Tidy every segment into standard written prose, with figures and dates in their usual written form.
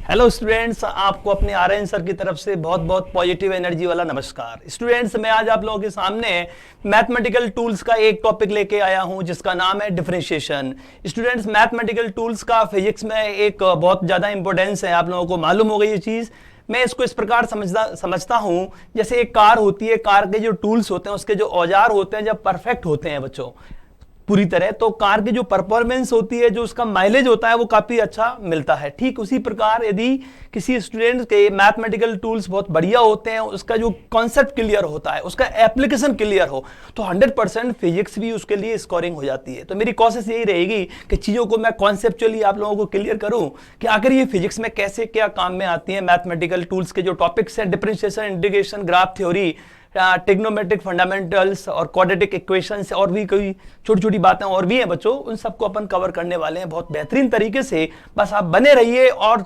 Hello students, आपको अपने Aryan sir की तरफ से बहुत बहुत पॉजिटिव एनर्जी वाला नमस्कार। स्टूडेंट्स, मैं आज आप लोगों के सामने मैथमेटिकल टूल्स का एक टॉपिक लेके आया हूं जिसका नाम है डिफरेंशिएशन। स्टूडेंट्स, मैथमेटिकल टूल्स का फिजिक्स में एक बहुत ज़्यादा इंपॉर्टेंस है, आप लोगों को मालूम हो गई ये चीज़। मैं इसको इस प्रकार समझता हूँ, जैसे एक कार होती है, कार के जो टूल्स होते हैं, उसके जो औजार होते हैं, जब परफेक्ट होते हैं बच्चों पूरी तरह, तो कार की जो परफॉर्मेंस होती है, जो उसका माइलेज होता है, वो काफ़ी अच्छा मिलता है। ठीक उसी प्रकार यदि किसी स्टूडेंट के मैथमेटिकल टूल्स बहुत बढ़िया होते हैं, उसका जो कॉन्सेप्ट क्लियर होता है, उसका एप्लीकेशन क्लियर हो, तो 100% फिजिक्स भी उसके लिए स्कोरिंग हो जाती है। तो मेरी कोशिश यही रहेगी कि चीज़ों को मैं कॉन्सेप्चुअली आप लोगों को क्लियर करूँ कि आखिर ये फिजिक्स में कैसे क्या काम में आती है। मैथमेटिकल टूल्स के जो टॉपिक्स हैं, differentiation, integration, graph theory, trigonometric fundamentals और क्वाड्रेटिक इक्वेशंस, और भी कोई छोटी छोटी बातें और भी हैं बच्चों, उन सबको अपन कवर करने वाले हैं बहुत बेहतरीन तरीके से। बस आप बने रहिए और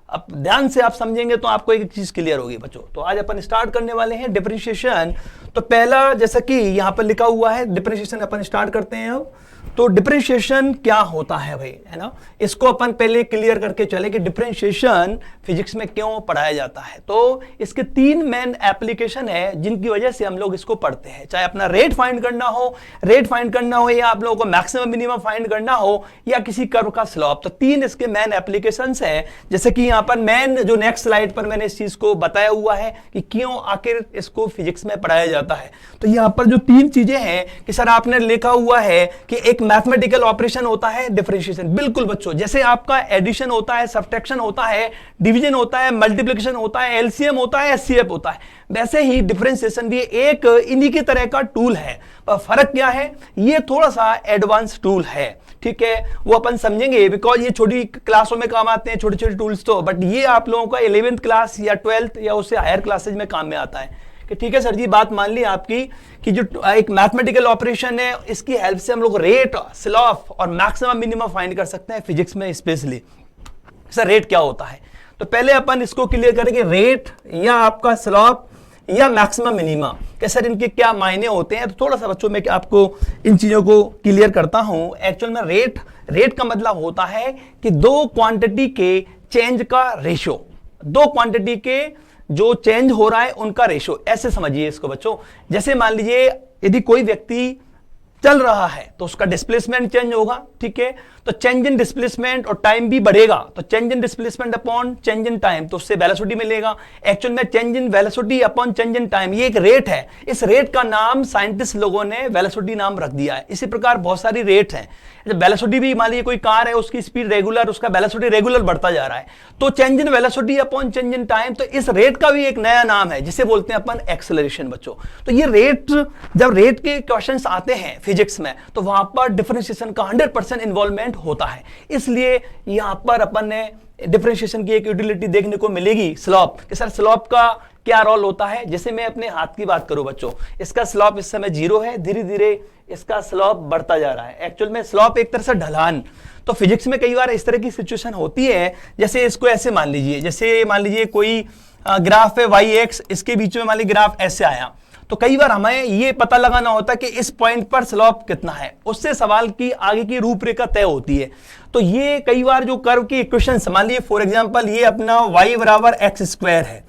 अब ध्यान से आप समझेंगे तो आपको एक चीज क्लियर होगी बच्चों। तो आज अपन स्टार्ट करने वाले हैं डिफरेंशिएशन। तो पहला, जैसा कि यहाँ पर लिखा हुआ है, डिफरेंशिएशन अपन स्टार्ट करते हैं अब। तो डिफरेंशिएशन क्या होता है भाई, है ना, इसको अपन पहले क्लियर करके चले कि डिफरेंशिएशन फिजिक्स में क्यों पढ़ाया जाता है। तो इसके तीन मेन एप्लीकेशन है जिनकी वजह से हम लोग इसको पढ़ते हैं। चाहे अपना रेट फाइंड करना हो, या आप लोगों को मैक्सिमम मिनिमम फाइंड करना हो, या किसी कर्व का स्लोप। तो तीन इसके मेन एप्लीकेशंस हैं। जैसे कि यहाँ पर मेन जो नेक्स्ट स्लाइड पर मैंने इस चीज को बताया हुआ है कि क्यों आखिर इसको फिजिक्स में पढ़ाया जाता है। तो यहाँ पर जो तीन चीजें हैं कि सर आपने लिखा हुआ है कि एक मैथमेटिकल ऑपरेशन होता है डिफरेंशिएशन। बिल्कुल बच्चों, जैसे आपका एडिशन होता है, सब्ट्रैक्शन होता है, डिवीजन होता है, मल्टीप्लिकेशन होता है, एलसीएम होता है, एचसीएफ होता है, वैसे ही डिफरेंशिएशन भी एक इन्हीं की तरह का टूल है। पर फर्क क्या है, ये थोड़ा सा एडवांस टूल है, ठीक है, वो अपन समझेंगे बिकॉज ये छोटी क्लासों में काम आते हैं, छोटे छोटे टूल्स तो, बट ये आप लोगों का 11th क्लास या 12th या उससे हायर क्लासेज में काम में आता है कि ठीक है सर जी, बात मान ली आपकी कि जो एक मैथमेटिकल ऑपरेशन है, इसकी हेल्प से हम लोग रेट, स्लोप और मैक्सिमम मिनिमम फाइंड कर सकते हैं फिजिक्स में स्पेशली। सर रेट क्या होता है, तो पहले अपन इसको क्लियर करेंगे, रेट या आपका स्लोप या मैक्सिमम मिनिमा, कि सर इनके क्या मायने होते हैं। तो थोड़ा सा बच्चों में आपको इन चीजों को क्लियर करता हूं। एक्चुअल में रेट का मतलब होता है कि दो क्वांटिटी के चेंज का रेशियो, दो क्वांटिटी के जो चेंज हो रहा है उनका रेशियो, ऐसे समझिए इसको बच्चों। जैसे मान लीजिए यदि कोई व्यक्ति चल रहा है तो उसका डिस्प्लेसमेंट चेंज होगा, ठीक है, तो चेंज इन डिस्प्लेसमेंट और टाइम भी बढ़ेगा, तो change in displacement upon change in time, तो उससे वेलोसिटी मिलेगा। एक्चुअल में change in velocity upon change in time, ये एक रेट है। इस रेट का नाम साइंटिस्ट लोगों ने वेलोसिटी नाम रख दिया है। इसी प्रकार बहुत सारी रेट हैं। वेलोसिटी भी, मान लीजिए कोई कार है, उसकी स्पीड रेगुलर, उसका वेलोसिटी रेगुलर बढ़ता जा रहा है, तो change in velocity upon change in time, तो इस रेट का भी एक नया नाम है जिसे बोलते हैं अपन एक्सेलरेशन बच्चों। तो ये रेट, जब रेट के क्वेश्चंस आते हैं फिजिक्स में, तो वहां पर डिफरेंशिएशन का 100% इन्वॉल्वमेंट होता है। इसलिए यहां पर अपन ने डिफरेंशिएशन की एक यूटिलिटी देखने को मिलेगी, स्लोप, कि सर स्लोप का क्या रोल होता है। जैसे मैं अपने हाथ की बात करूं बच्चों, इसका स्लोप इस समय 0 है, धीरे धीरे इसका स्लोप बढ़ता जा रहा है। एक्चुअल में स्लोप एक तरह से ढलान। तो फिजिक्स में कई बार इस तरह की सिचुएशन होती है, जैसे इसको ऐसे मान लीजिए, जैसे मान लीजिए कोई ग्राफ है y-x, इसके बीच में मान लीजिए ग्राफ ऐसे आया, तो कई बार हमें ये पता लगाना होता है कि इस पॉइंट पर स्लोप कितना है, उससे सवाल की आगे की रूपरेखा तय होती है। तो ये कई बार जो कर्व की इक्वेशन, मान लीजिए फॉर एग्जांपल ये अपना y बराबर x² है,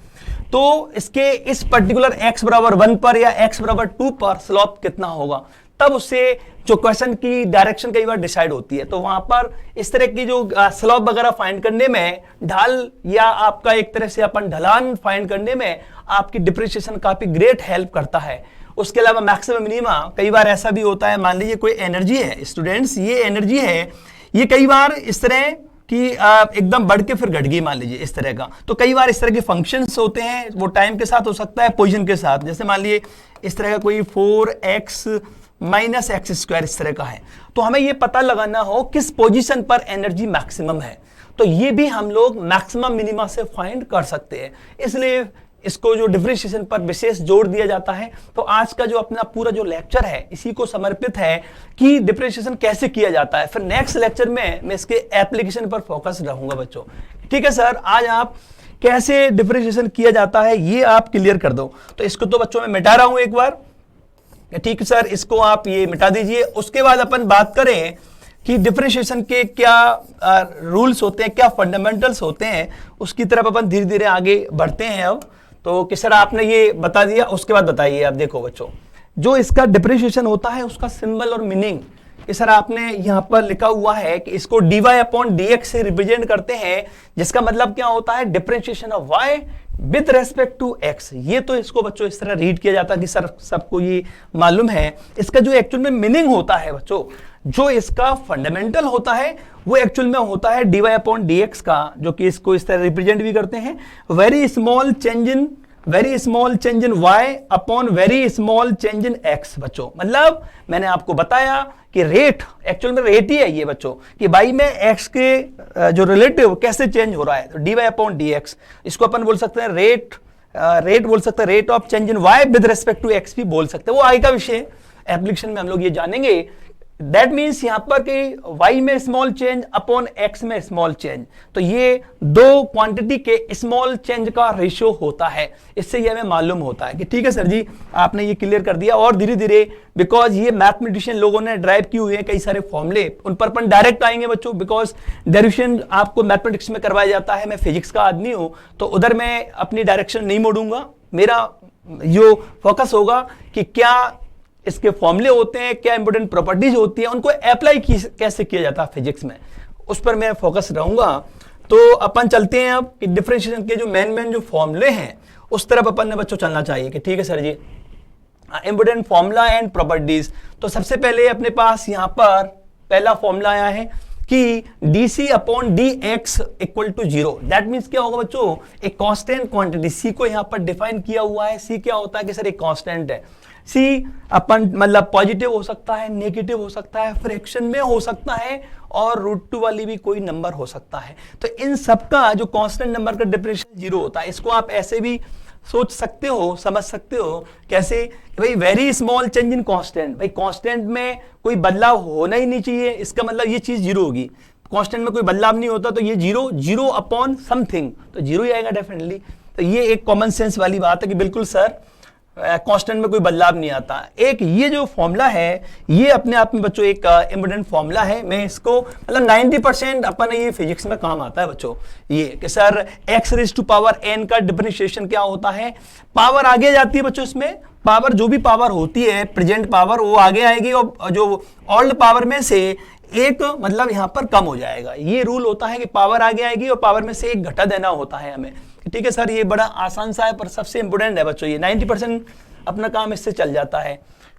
तो इसके इस पर्टिकुलर x बराबर 1 पर या x बराबर 2 पर स्लोप कितना होगा, तब उससे जो क्वेश्चन की डायरेक्शन कई बार डिसाइड होती है। तो वहां पर इस तरह की जो स्लोप वगैरह फाइंड करने में, ढाल या आपका एक तरह से अपन ढलान फाइंड करने में आपकी डिफरेंशिएशन काफी ग्रेट हेल्प करता है। उसके अलावा मैक्सिमम मिनिमा, कई बार ऐसा भी होता है, मान लीजिए कोई एनर्जी है स्टूडेंट्स, ये एनर्जी है, ये कई बार इस तरह कि एकदम बढ़ के फिर घट गई, मान लीजिए इस तरह का। तो कई बार इस तरह के फंक्शंस होते हैं, वो टाइम के साथ हो सकता है, पोजीशन के साथ। जैसे मान लीजिए इस तरह का कोई 4x - x² इस तरह का है, तो हमें ये पता लगाना हो किस पोजीशन पर एनर्जी मैक्सिमम है, तो ये भी हम लोग मैक्सिमम मिनिमा से फाइंड कर सकते हैं। इसलिए इसको जो डिफरेंशिएशन पर विशेष जोर दिया जाता है। तो आज का जो अपना पूरा जो लेक्चर है इसी को समर्पित है कि डिफरेंशिएशन कैसे किया जाता है। फिर नेक्स्ट लेक्चर में मैं इसके एप्लीकेशन पर फोकस रहूंगा बच्चों, ठीक है सर। आज आप कैसे डिफरेंशिएशन किया जाता है ये आप क्लियर कर दो। तो इसको तो बच्चों मैं मिटा रहा हूं एक बार, ठीक है सर, इसको आप ये मिटा दीजिए। उसके बाद अपन बात करें कि डिफरेंशिएशन के क्या रूल्स होते हैं, क्या फंडामेंटल्स होते हैं, उसकी तरफ अपन धीरे धीरे आगे बढ़ते हैं। अब तो किस तरह आपने ये बता दिया, उसके बाद बताइए। अब देखो बच्चों, जो इसका डिफरेंशिएशन होता है उसका सिंबल और मीनिंग इस तरह आपने यहाँ पर लिखा हुआ है कि इसको dy अपॉन dx से रिप्रेजेंट करते हैं, जिसका मतलब क्या होता है, differentiation of y with respect to x। ये तो इसको बच्चों इस तरह रीड किया जाता है कि सर सबको ये मालूम है। इसका जो एक्चुअल में मीनिंग होता है बच्चों, जो इसका फंडामेंटल होता है वो एक्चुअल में होता है dy अपॉन dx का, जो कि इसको इस तरह रिप्रेजेंट भी करते हैं very small change in y upon very small change in x। बच्चों मतलब मैंने आपको बताया कि रेट एक्चुअल में रेट ही है ये बच्चों, कि भाई में x के जो रिलेटिव कैसे चेंज हो रहा है, तो dy अपॉन dx, इसको अपन बोल सकते हैं रेट बोल सकते हैं, rate of change in y with respect to x भी बोल सकते हैं। वो आगे का विषय, एप्लीकेशन में हम लोग ये जानेंगे। दैट मीन्स यहां पर कि y में स्मॉल चेंज अपॉन x में स्मॉल चेंज, तो ये दो क्वांटिटी के स्मॉल चेंज का रेशियो होता है। इससे ये हमें मालूम होता है कि ठीक है सर जी, आपने ये क्लियर कर दिया। और धीरे धीरे बिकॉज ये मैथमेटिशियन लोगों ने ड्राइव किए हुए हैं कई सारे फॉर्मूले, उन पर अपन डायरेक्ट आएंगे बच्चों, बिकॉज डेरिवेशन आपको मैथमेटिक्स में करवाया जाता है। मैं फिजिक्स का आदमी हूं, तो उधर मैं अपनी डायरेक्शन नहीं मोड़ूंगा। मेरा जो फोकस होगा कि क्या इसके फॉर्मूले होते हैं, क्या इंपॉर्टेंट प्रॉपर्टीज होती है, उनको अप्लाई कैसे किया जाता है फिजिक्स में, उस पर मैं फोकस रहूंगा। तो अपन चलते हैं अब कि डिफरेंशिएशन के जो मेन जो फॉर्मूले हैं उस तरफ अपन ने बच्चों चलना चाहिए कि ठीक है sir ji, important formula and properties. तो सबसे पहले अपने पास यहाँ पर पहला फॉर्मूला आया है कि dc upon dx equal to 0। That means क्या होगा बच्चों, एक कांस्टेंट क्वांटिटी c को यहाँ पर डिफाइन किया हुआ है। c क्या होता है कि सर एक कांस्टेंट है। c अपन मतलब पॉजिटिव हो सकता है, नेगेटिव हो सकता है, फ्रैक्शन में हो सकता है, और √2 वाली भी कोई नंबर हो सकता है। तो इन सबका जो कांस्टेंट नंबर का डिफरेंशियल 0 होता है। इसको आप ऐसे भी सोच सकते हो, समझ सकते हो कैसे, भाई very small change in constant, भाई कांस्टेंट में कोई बदलाव होना ही नहीं चाहिए, इसका मतलब ये चीज 0 होगी। कांस्टेंट में कोई बदलाव नहीं होता तो ये 0 अपॉन समथिंग, तो 0 ही आएगा डेफिनेटली। तो ये एक कॉमन सेंस वाली बात है कि बिल्कुल सर कांस्टेंट में कोई बदलाव नहीं आता। एक ये जो फॉर्मूला है ये अपने आप में बच्चों एक इंपॉर्टेंट फॉर्मूला है। मैं इसको मतलब 90% अपन ये फिजिक्स में काम आता है बच्चों, ये कि sir x raise to power n का डिफरेंशिएशन क्या होता है। पावर आगे जाती है बच्चों, इसमें पावर जो भी पावर होती है प्रेजेंट पावर वो आगे आएगी, और जो ओल्ड पावर में से एक मतलब यहाँ पर कम हो जाएगा। ये रूल होता है कि पावर आगे आएगी और पावर में से एक घटा देना होता है हमें। ठीक है सर, ये बड़ा आसान सा है पर सबसे इंपोर्टेंट है बच्चों। ये 90% अपना काम इससे चल जाता है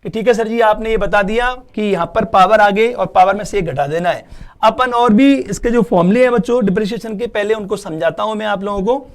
कि ठीक है सर जी, आपने ये बता दिया कि यहाँ पर पावर आगे और पावर में से एक घटा देना है। अपन और भी इसके जो फॉर्मूले हैं बच्चों डिफरेंशिएशन के, पहले उनको समझाता हूं मैं आप लोगों को।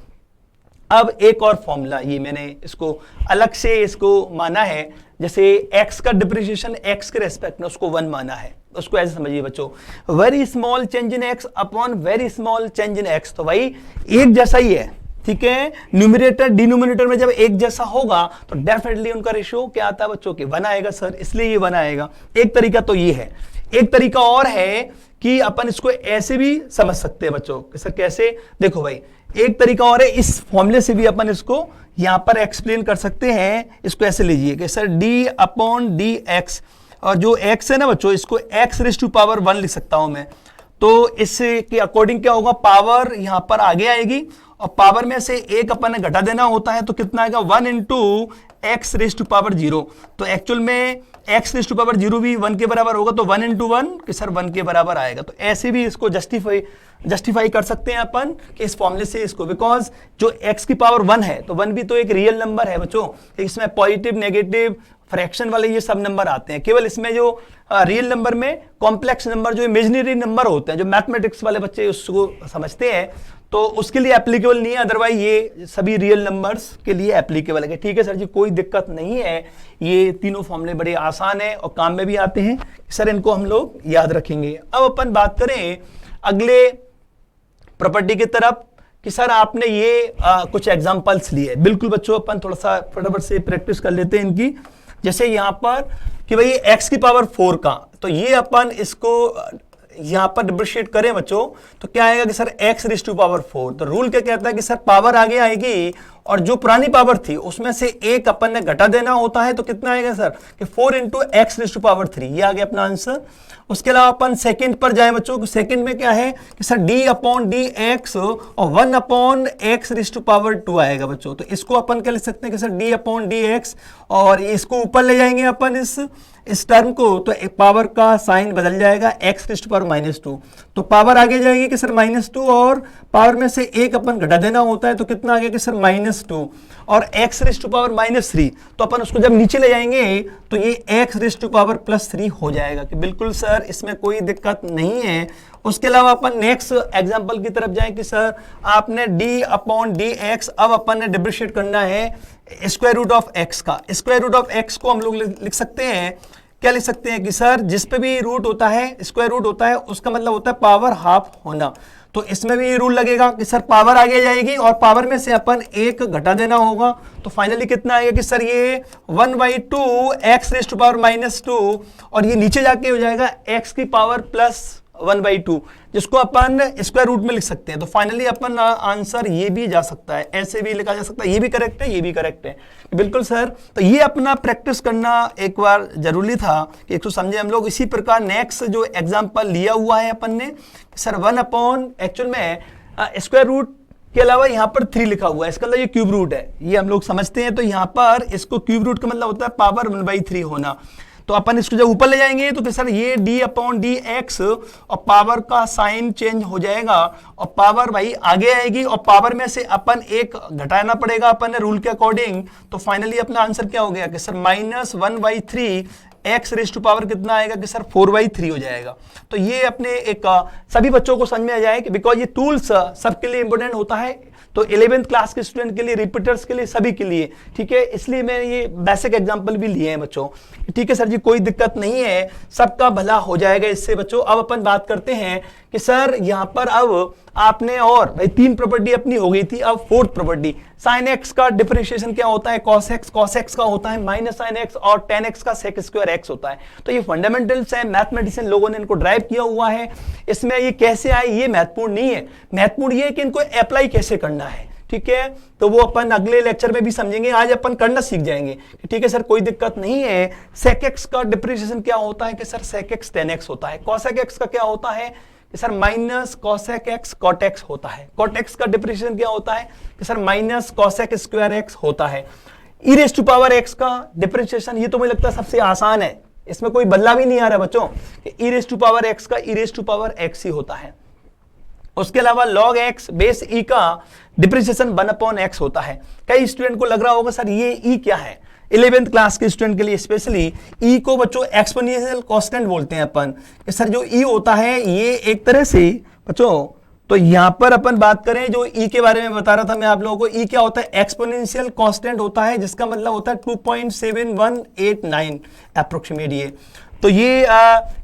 अब एक और फॉर्मूला, ये मैंने इसको अलग से इसको माना है, जैसे x का डिफरेंशिएशन x के रेस्पेक्ट में उसको 1 माना है, उसको ऐसे समझिए बच्चों, very small change in x upon very small change in x। तो भाई एक जैसा ही है, ठीक है। न्यूमरेटर डिनोमिनेटर में जब एक जैसा होगा तो डेफिनेटली उनका रेशियो क्या आता है बच्चों के 1 आएगा सर, इसलिए ये 1 आएगा। एक तरीका तो ये है। एक तरीका और है कि अपन इसको ऐसे भी समझ सकते हैं बच्चों। सर कैसे, देखो भाई एक तरीका और है, इस फॉर्मूले से भी अपन इसको यहां पर एक्सप्लेन कर सकते हैं। इसको ऐसे लीजिए कि sir d upon D x, और जो x है ना बच्चों इसको x रेज़ टू पावर 1 लिख सकता हूं मैं। तो इससे के अकॉर्डिंग क्या होगा, पावर यहां पर आगे आएगी और पावर में से एक अपन ने घटा देना होता है, तो कितना आएगा 1 into x raise to power 0। तो एक्चुअल में x रेज़ टू पावर 0 भी 1 के बराबर होगा, तो 1 इंटू 1 कि सर 1 के बराबर आएगा। तो ऐसे भी इसको जस्टिफाई कर सकते हैं अपन कि इस फॉर्मूले से इसको, बिकॉज जो x की पावर 1 है तो 1 भी तो एक रियल नंबर है बच्चों, इसमें पॉजिटिव नेगेटिव फ्रैक्शन वाले ये सब नंबर आते हैं। केवल इसमें जो रियल नंबर में कॉम्प्लेक्स नंबर जो इमेजिनरी नंबर होते हैं, जो मैथमेटिक्स वाले बच्चे उसको समझते हैं, तो उसके लिए एप्लीकेबल नहीं है। अदरवाइज ये सभी रियल नंबर्स के लिए एप्लीकेबल है। ठीक है सर जी, कोई दिक्कत नहीं है, ये तीनों फॉर्मूले बड़े आसान है और काम में भी आते हैं सर, इनको हम लोग याद रखेंगे। अब अपन बात करें अगले प्रॉपर्टी की तरफ कि सर आपने ये कुछ एग्जांपल्स लिए। बिल्कुल बच्चों, अपन थोड़ा सा फटाफट से प्रैक्टिस कर लेते हैं इनकी। जैसे यहाँ पर कि भाई x की पावर 4 का, तो ये अपन इसको यहाँ पर डिफरेंशिएट करें बच्चों, तो क्या आएगा कि sir x raise to power 4। तो रूल क्या कहता है कि सर पावर आगे आएगी और जो पुरानी पावर थी उसमें से एक अपन ने घटा देना होता है, तो कितना आएगा सर कि 4 into x raise to power 3, ये आ गया अपना आंसर। उसके अलावा अपन सेकंड पर जाए बच्चों, सेकंड में क्या है कि sir d upon D x और 1 upon x raise to power 2 आएगा बच्चों। तो इसको अपन क्या लिख सकते हैं कि sir d upon D x, और इसको ऊपर ले जाएंगे अपन इस टर्म को, तो पावर का साइन बदल जाएगा, x रेज़ टू पावर -2, तो पावर आगे जाएगी कि सर -2, और पावर में से एक अपन घटा देना होता है, तो कितना आ गया कि सर -2, और x रेज़ टू पावर -3, तो अपन उसको जब नीचे ले जाएंगे तो ये x रेज़ टू पावर +3 हो जाएगा कि बिल्कुल सर इसमें कोई दिक्कत नहीं है। उसके अलावा अपन नेक्स्ट एग्जांपल की तरफ जाएं कि सर आपने d अपॉन डी एक्स, अब अपन ने डिफरेंशिएट करना है स्क्वायर रूट ऑफ x का। स्क्वायर रूट ऑफ x को हम लोग लिख सकते हैं, क्या लिख सकते हैं कि सर जिस पे भी रूट होता है, स्क्वायर रूट होता है, उसका मतलब होता है पावर हाफ होना। तो इसमें भी रूल लगेगा कि सर पावर आगे जाएगी और पावर में से अपन एक घटा देना होगा, तो फाइनली कितना आएगा कि सर ये 1/2 एक्स रेज़ टू पावर -2, और ये नीचे जाके हो जाएगा x की पावर +1/2, जिसको अपन स्क्वायर रूट में लिख सकते हैं। तो फाइनली अपन आंसर ये भी जा सकता है, ऐसे भी लिखा जा सकता है, ये भी करेक्ट है, ये भी करेक्ट है, बिल्कुल सर। तो ये अपना प्रैक्टिस करना एक बार जरूरी था कि एक तो समझे हम लोग। इसी प्रकार नेक्स्ट जो एग्जांपल लिया हुआ है अपन ने, सर 1 अपॉन, एक्चुअल में स्क्वायर रूट के अलावा यहाँ पर 3 लिखा हुआ है, इसका मतलब ये क्यूब रूट है, ये हम लोग समझते हैं। तो यहाँ पर इसको क्यूब रूट का मतलब होता है पावर 1/3 होना। तो अपन इसको जब ऊपर ले जाएंगे तो सर ये d अपॉन डी एक्स, और पावर का साइन चेंज हो जाएगा और पावर भाई आगे आएगी, और पावर में से अपन एक घटाना पड़ेगा अपन ने रूल के अकॉर्डिंग। तो फाइनली अपना आंसर क्या हो गया कि sir -1/3 x raise to power कितना आएगा कि सर 4/3 हो जाएगा। तो ये अपने एक सभी बच्चों को समझ में आ जाए कि बिकॉज ये टूल्स सबके लिए इंपॉर्टेंट होता है, तो 11th क्लास के स्टूडेंट के लिए, रिपीटर्स के लिए, सभी के लिए, ठीक है। इसलिए मैं ये बेसिक एग्जांपल भी लिए हैं बच्चों, ठीक है सर जी, कोई दिक्कत नहीं है, सबका भला हो जाएगा इससे बच्चों। अब अपन बात करते हैं कि सर यहाँ पर अब आपने और भाई 3 प्रॉपर्टी अपनी हो गई थी, अब 4th प्रॉपर्टी sin x का डिफरेंशिएशन क्या होता है, cos x का होता है -sin x, और tan x का sec स्क्वायर x होता है। तो ये फंडामेंटल्स है, मैथमेटिशियन लोगों ने इनको ड्राइव किया हुआ है। इसमें ये कैसे आए ये महत्वपूर्ण नहीं है, महत्वपूर्ण ये है कि इनको अप्लाई कैसे करना है, ठीक है। तो वो अपन अगले लेक्चर में भी समझेंगे, आज अपन करना सीख जाएंगे, ठीक है सर, कोई दिक्कत नहीं है। sec x का डिफरेंशिएशन क्या होता है कि sir sec x tan x होता है। cos x का क्या होता है कि sir minus cosec x cot x होता है। cot x का डिफरेंशिएशन क्या होता है कि sir minus cosec square x होता है। e raise to power x का डिफरेंशिएशन, ये तो मुझे लगता है सबसे आसान है, इसमें कोई बदलाव ही नहीं आ रहा बच्चों कि e raise to power x का e raise to power x ही होता है। उसके अलावा log x बेस e का डिफरेंशिएशन 1/x होता है। कई स्टूडेंट को लग रहा होगा सर ये e क्या है, 11th क्लास के स्टूडेंट के लिए स्पेशली e को बच्चों एक्सपोनेंशियल कांस्टेंट बोलते हैं अपन कि सर जो e होता है ये एक तरह से बच्चों, तो यहां पर अपन बात करें जो e के बारे में बता रहा था मैं आप लोगों को, e क्या होता है एक्सपोनेंशियल कांस्टेंट होता है, जिसका मतलब होता है 2.7189 अप्रोक्सीमेट ये। तो ये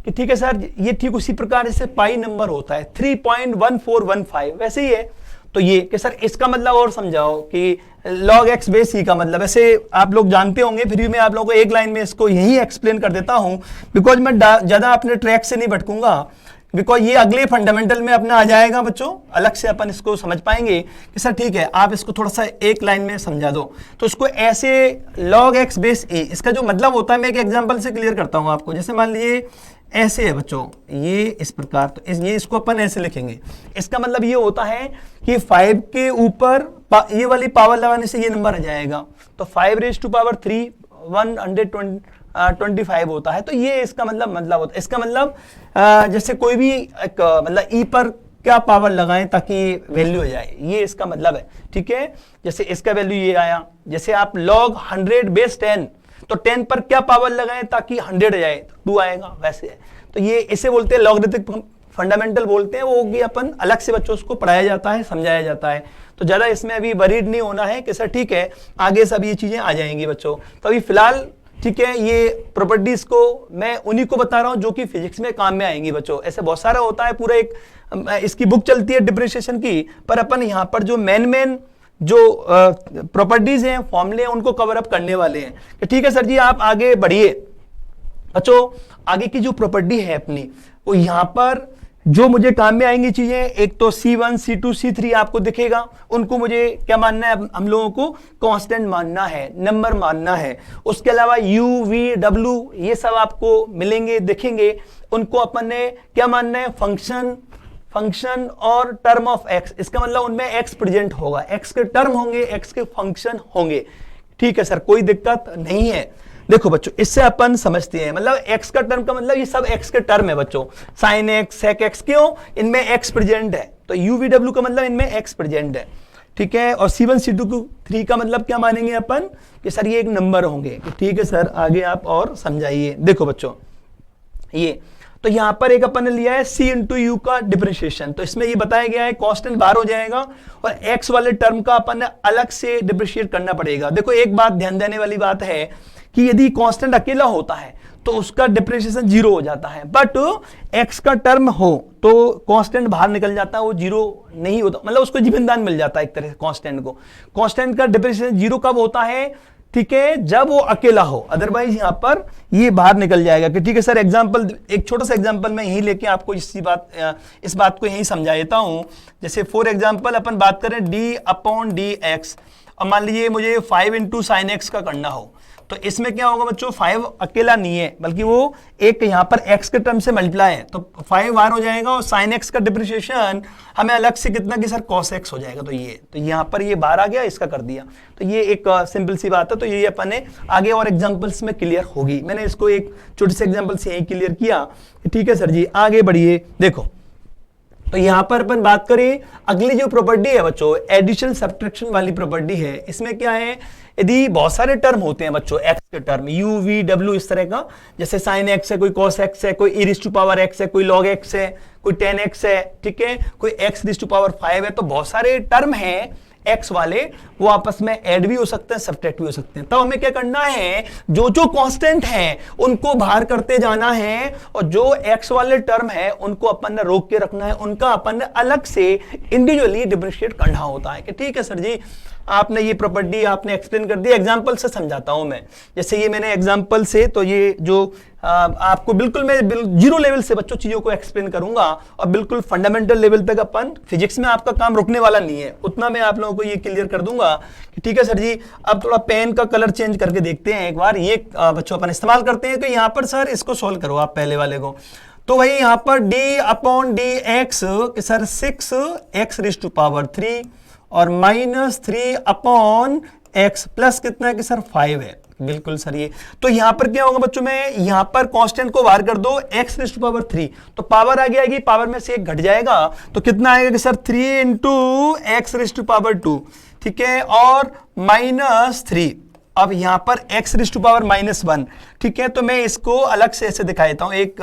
कि ठीक है सर, ये ठीक उसी प्रकार से पाई नंबर होता है 3.1415 वैसे ही है। तो ये कि सर इसका मतलब और समझाओ कि log x बेस e का मतलब, ऐसे आप लोग जानते होंगे, फिर भी मैं आप लोगों को एक लाइन में इसको यही एक्सप्लेन कर देता हूं, बिकॉज मैं ज्यादा अपने ट्रैक से नहीं भटकूंगा, बिकॉज ये अगले फंडामेंटल में अपना आ जाएगा बच्चों, अलग से अपन इसको समझ पाएंगे कि सर ठीक है आप इसको थोड़ा सा एक लाइन में समझा दो। तो इसको ऐसे log x बेस e, इसका जो मतलब होता है मैं एक एग्जांपल से क्लियर करता हूं आपको। जैसे मान लीजिए ऐसे है बच्चों, ये इस प्रकार, तो ये इसको अपन ऐसे लिखेंगे। इसका मतलब ये होता है कि 5 के ऊपर ये वाली पावर लगाने से ये नंबर आ जाएगा, तो 5 रेज़ टू पावर 3 125 होता है। तो ये इसका मतलब होता है, इसका मतलब जैसे कोई भी एक मतलब ई पर क्या पावर लगाएं ताकि वैल्यू आ जाए, ये इसका मतलब है, ठीक है। जैसे इसका वैल्यू ये आया, जैसे आप log 100 बेस 10, तो 10 पर क्या पावर लगाएं ताकि 100 आ जाए, तो 2 आएगा, वैसे है। तो ये इसे बोलते हैं लॉगरिथमिक फंडामेंटल बोलते हैं, वो कि अपन अलग से बच्चों को पढ़ाया जाता है, समझाया जाता है। तो ज्यादा इसमें अभी वरीड नहीं होना है कि सर ठीक है आगे सब ये चीजें आ जाएंगी बच्चों। तो अभी फिलहाल ठीक है ये प्रॉपर्टीज को मैं उन्हीं को बता रहा हूं जो कि फिजिक्स में काम में आएंगी बच्चों। ऐसे बहुत सारा होता है, पूरा एक इसकी बुक चलती है डिफरेंशिएशन की, पर अपन यहाँ पर जो मेन जो प्रॉपर्टीज हैं, फॉर्मूले हैं, उनको कवर अप करने वाले हैं। कि ठीक है सर जी आप आगे बढ़िए बच्चों। आगे की जो प्रॉपर्टी है अपनी वो यहाँ पर जो मुझे काम में आएंगी चीजें, एक तो C1, C2, C3 आपको दिखेगा, उनको मुझे क्या मानना है, हम लोगों को कांस्टेंट मानना है, नंबर मानना है। उसके अलावा U, V, W ये सब आपको मिलेंगे, दिखेंगे, उनको अपन ने क्या मानना है, फंक्शन और टर्म ऑफ x। इसका मतलब उनमें x प्रेजेंट होगा, x के टर्म होंगे, x के फंक्शन होंगे। ठीक है सर, कोई दिक्कत नहीं है। देखो बच्चों, इससे अपन समझते हैं, मतलब x का टर्म का मतलब ये सब x के टर्म है बच्चों, sin x, sec x, क्यों, इनमें x प्रेजेंट है, तो UVW का मतलब इनमें x प्रेजेंट है। ठीक है, और C1, C2, 3 का मतलब क्या मानेंगे अपन कि सर ये एक नंबर होंगे। ठीक है सर, आगे आप और समझाइए। देखो बच्चों, ये तो यहां पर एक अपन ने लिया है C इंटू यू का डिप्रिशिएशन, तो इसमें ये बताया गया है कांस्टेंट बाहर हो जाएगा और x वाले टर्म का अपन ने अलग से डिप्रिशिएट करना पड़ेगा। देखो एक बात ध्यान देने वाली बात है कि यदि कांस्टेंट अकेला होता है तो उसका डिप्रिशिएशन 0 हो जाता है, बट x का टर्म हो तो कांस्टेंट बाहर निकल जाता है, वो 0 नहीं होता, मतलब उसको जीवनदान मिल जाता है एक तरह से कांस्टेंट को। कांस्टेंट का डिप्रिशिएशन 0 कब होता है, ठीक है, जब वो अकेला हो, अदरवाइज यहां पर ये बाहर निकल जाएगा। कि ठीक है सर, एग्जांपल, एक छोटा सा एग्जांपल मैं यही लेके आपको इस बात को यही समझा देता हूं। जैसे फॉर एग्जांपल अपन बात करें d/dx, और मान लीजिए मुझे 5 इंटू साइन एक्स का करना हो, तो इसमें क्या होगा बच्चों, 5 अकेला नहीं है, बल्कि वो एक यहाँ पर x के टर्म से मल्टीप्लाई है, तो 5 बार हो जाएगा, और sin x का डिप्रिशिएशन हमें अलग से कितना कि सर cos x हो जाएगा। तो यहाँ पर ये बाहर आ गया, इसका कर दिया, तो ये एक सिंपल सी बात है। तो ये अपन ने आगे और एग्जाम्पल्स में क्लियर होगी, मैंने इसको एक छोटे से एग्जाम्पल से यही क्लियर किया। ठीक है सर जी, आगे बढ़िए। देखो, तो यहां पर अपन बात करें, अगली जो प्रॉपर्टी है बच्चों, एडिशन सब्ट्रैक्शन वाली प्रॉपर्टी है। इसमें क्या है, यदि बहुत सारे टर्म होते हैं बच्चों, x के टर्म u, v, w इस तरह का, जैसे sin x है, कोई cos x है, कोई e टू पावर x है, कोई log x है, कोई tan x है, ठीक है, कोई x टू पावर 5 है, तो बहुत सारे टर्म हैं x वाले, वो आपस में ऐड भी हो सकते हैं, सब्ट्रैक्ट भी हो सकते हैं। तब हमें क्या करना है, जो जो कांस्टेंट है उनको बाहर करते जाना है, और जो x वाले टर्म है उनको अपन ने रोक के रखना है, उनका अपन ने अलग से इंडिविजुअली डिफरेंशिएट करना होता है। कि ठीक है सर जी, आपने ये प्रॉपर्टी आपने एक्सप्लेन कर दी, एग्जांपल से समझाता हूं मैं। जैसे ये मैंने एग्जांपल से, तो ये जो आपको बिल्कुल मैं जीरो लेवल से बच्चों चीजों को एक्सप्लेन करूंगा, और बिल्कुल फंडामेंटल लेवल तक अपन फिजिक्स में आपका काम रुकने वाला नहीं है, उतना मैं आप लोगों को ये क्लियर कर दूंगा कि ठीक है सर जी। अब थोड़ा पेन का कलर चेंज करके देखते हैं एक बार, ये बच्चों अपन इस्तेमाल करते हैं। तो यहाँ पर सर इसको सोल्व करो आप पहले वाले को, तो भाई यहाँ पर d/dx कि सर 6x⁻³ और -3/x प्लस कितना है कि सर 5 है, बिल्कुल सर ये। तो यहां पर क्या होगा बच्चों में, यहां पर कांस्टेंट को बाहर कर दो, x⁻3, तो पावर आगे आएगी, पावर में से एक घट जाएगा, तो कितना आएगा कि सर 3 इंटू x⁻², ठीक है, और -3। अब यहां पर x⁻−1, ठीक है, तो मैं इसको अलग से ऐसे दिखा देता हूं, एक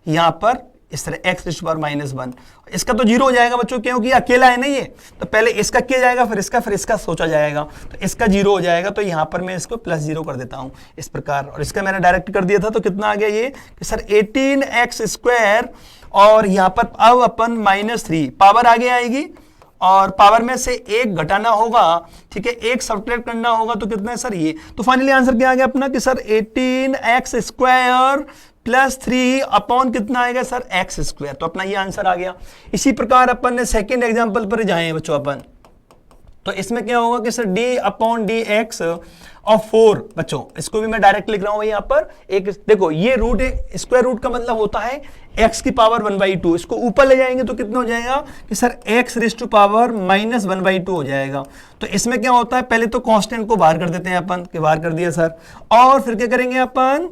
यहां पर इस तरह x⁻−1, इसका तो 0 हो जाएगा बच्चों, क्योंकि अकेला है ना ये, तो पहले इसका किया जाएगा, फिर इसका सोचा जाएगा, तो इसका 0 हो जाएगा। तो यहाँ पर मैं इसको +0 कर देता हूँ इस प्रकार, और इसका मैंने डायरेक्ट कर दिया था, तो कितना आ गया ये कि सर 18x², और यहाँ पर अब अपन -3 पावर आगे आएगी, और पावर में से एक घटाना होगा, ठीक है, एक सब्ट्रैक्ट करना होगा, तो कितना है सर ये। तो फाइनली आंसर क्या आ गया अपना कि सर 18x² + 3 अपॉन कितना आएगा सर x², तो अपना ये आंसर आ गया। इसी प्रकार अपन ने सेकेंड एग्जांपल पर जाए बच्चों अपन, तो इसमें क्या होगा कि सर d/dx और 4 बच्चों, इसको भी मैं डायरेक्ट लिख रहा हूं यहाँ पर। एक देखो, ये रूट स्क्वायर रूट का मतलब होता है x की पावर 1/2, इसको ऊपर ले जाएंगे तो कितना हो जाएगा कि सर x⁻⁻1/2 हो जाएगा। तो इसमें क्या होता है, पहले तो कांस्टेंट को बाहर कर देते हैं अपन, के बाहर कर दिया सर, और फिर क्या करेंगे अपन,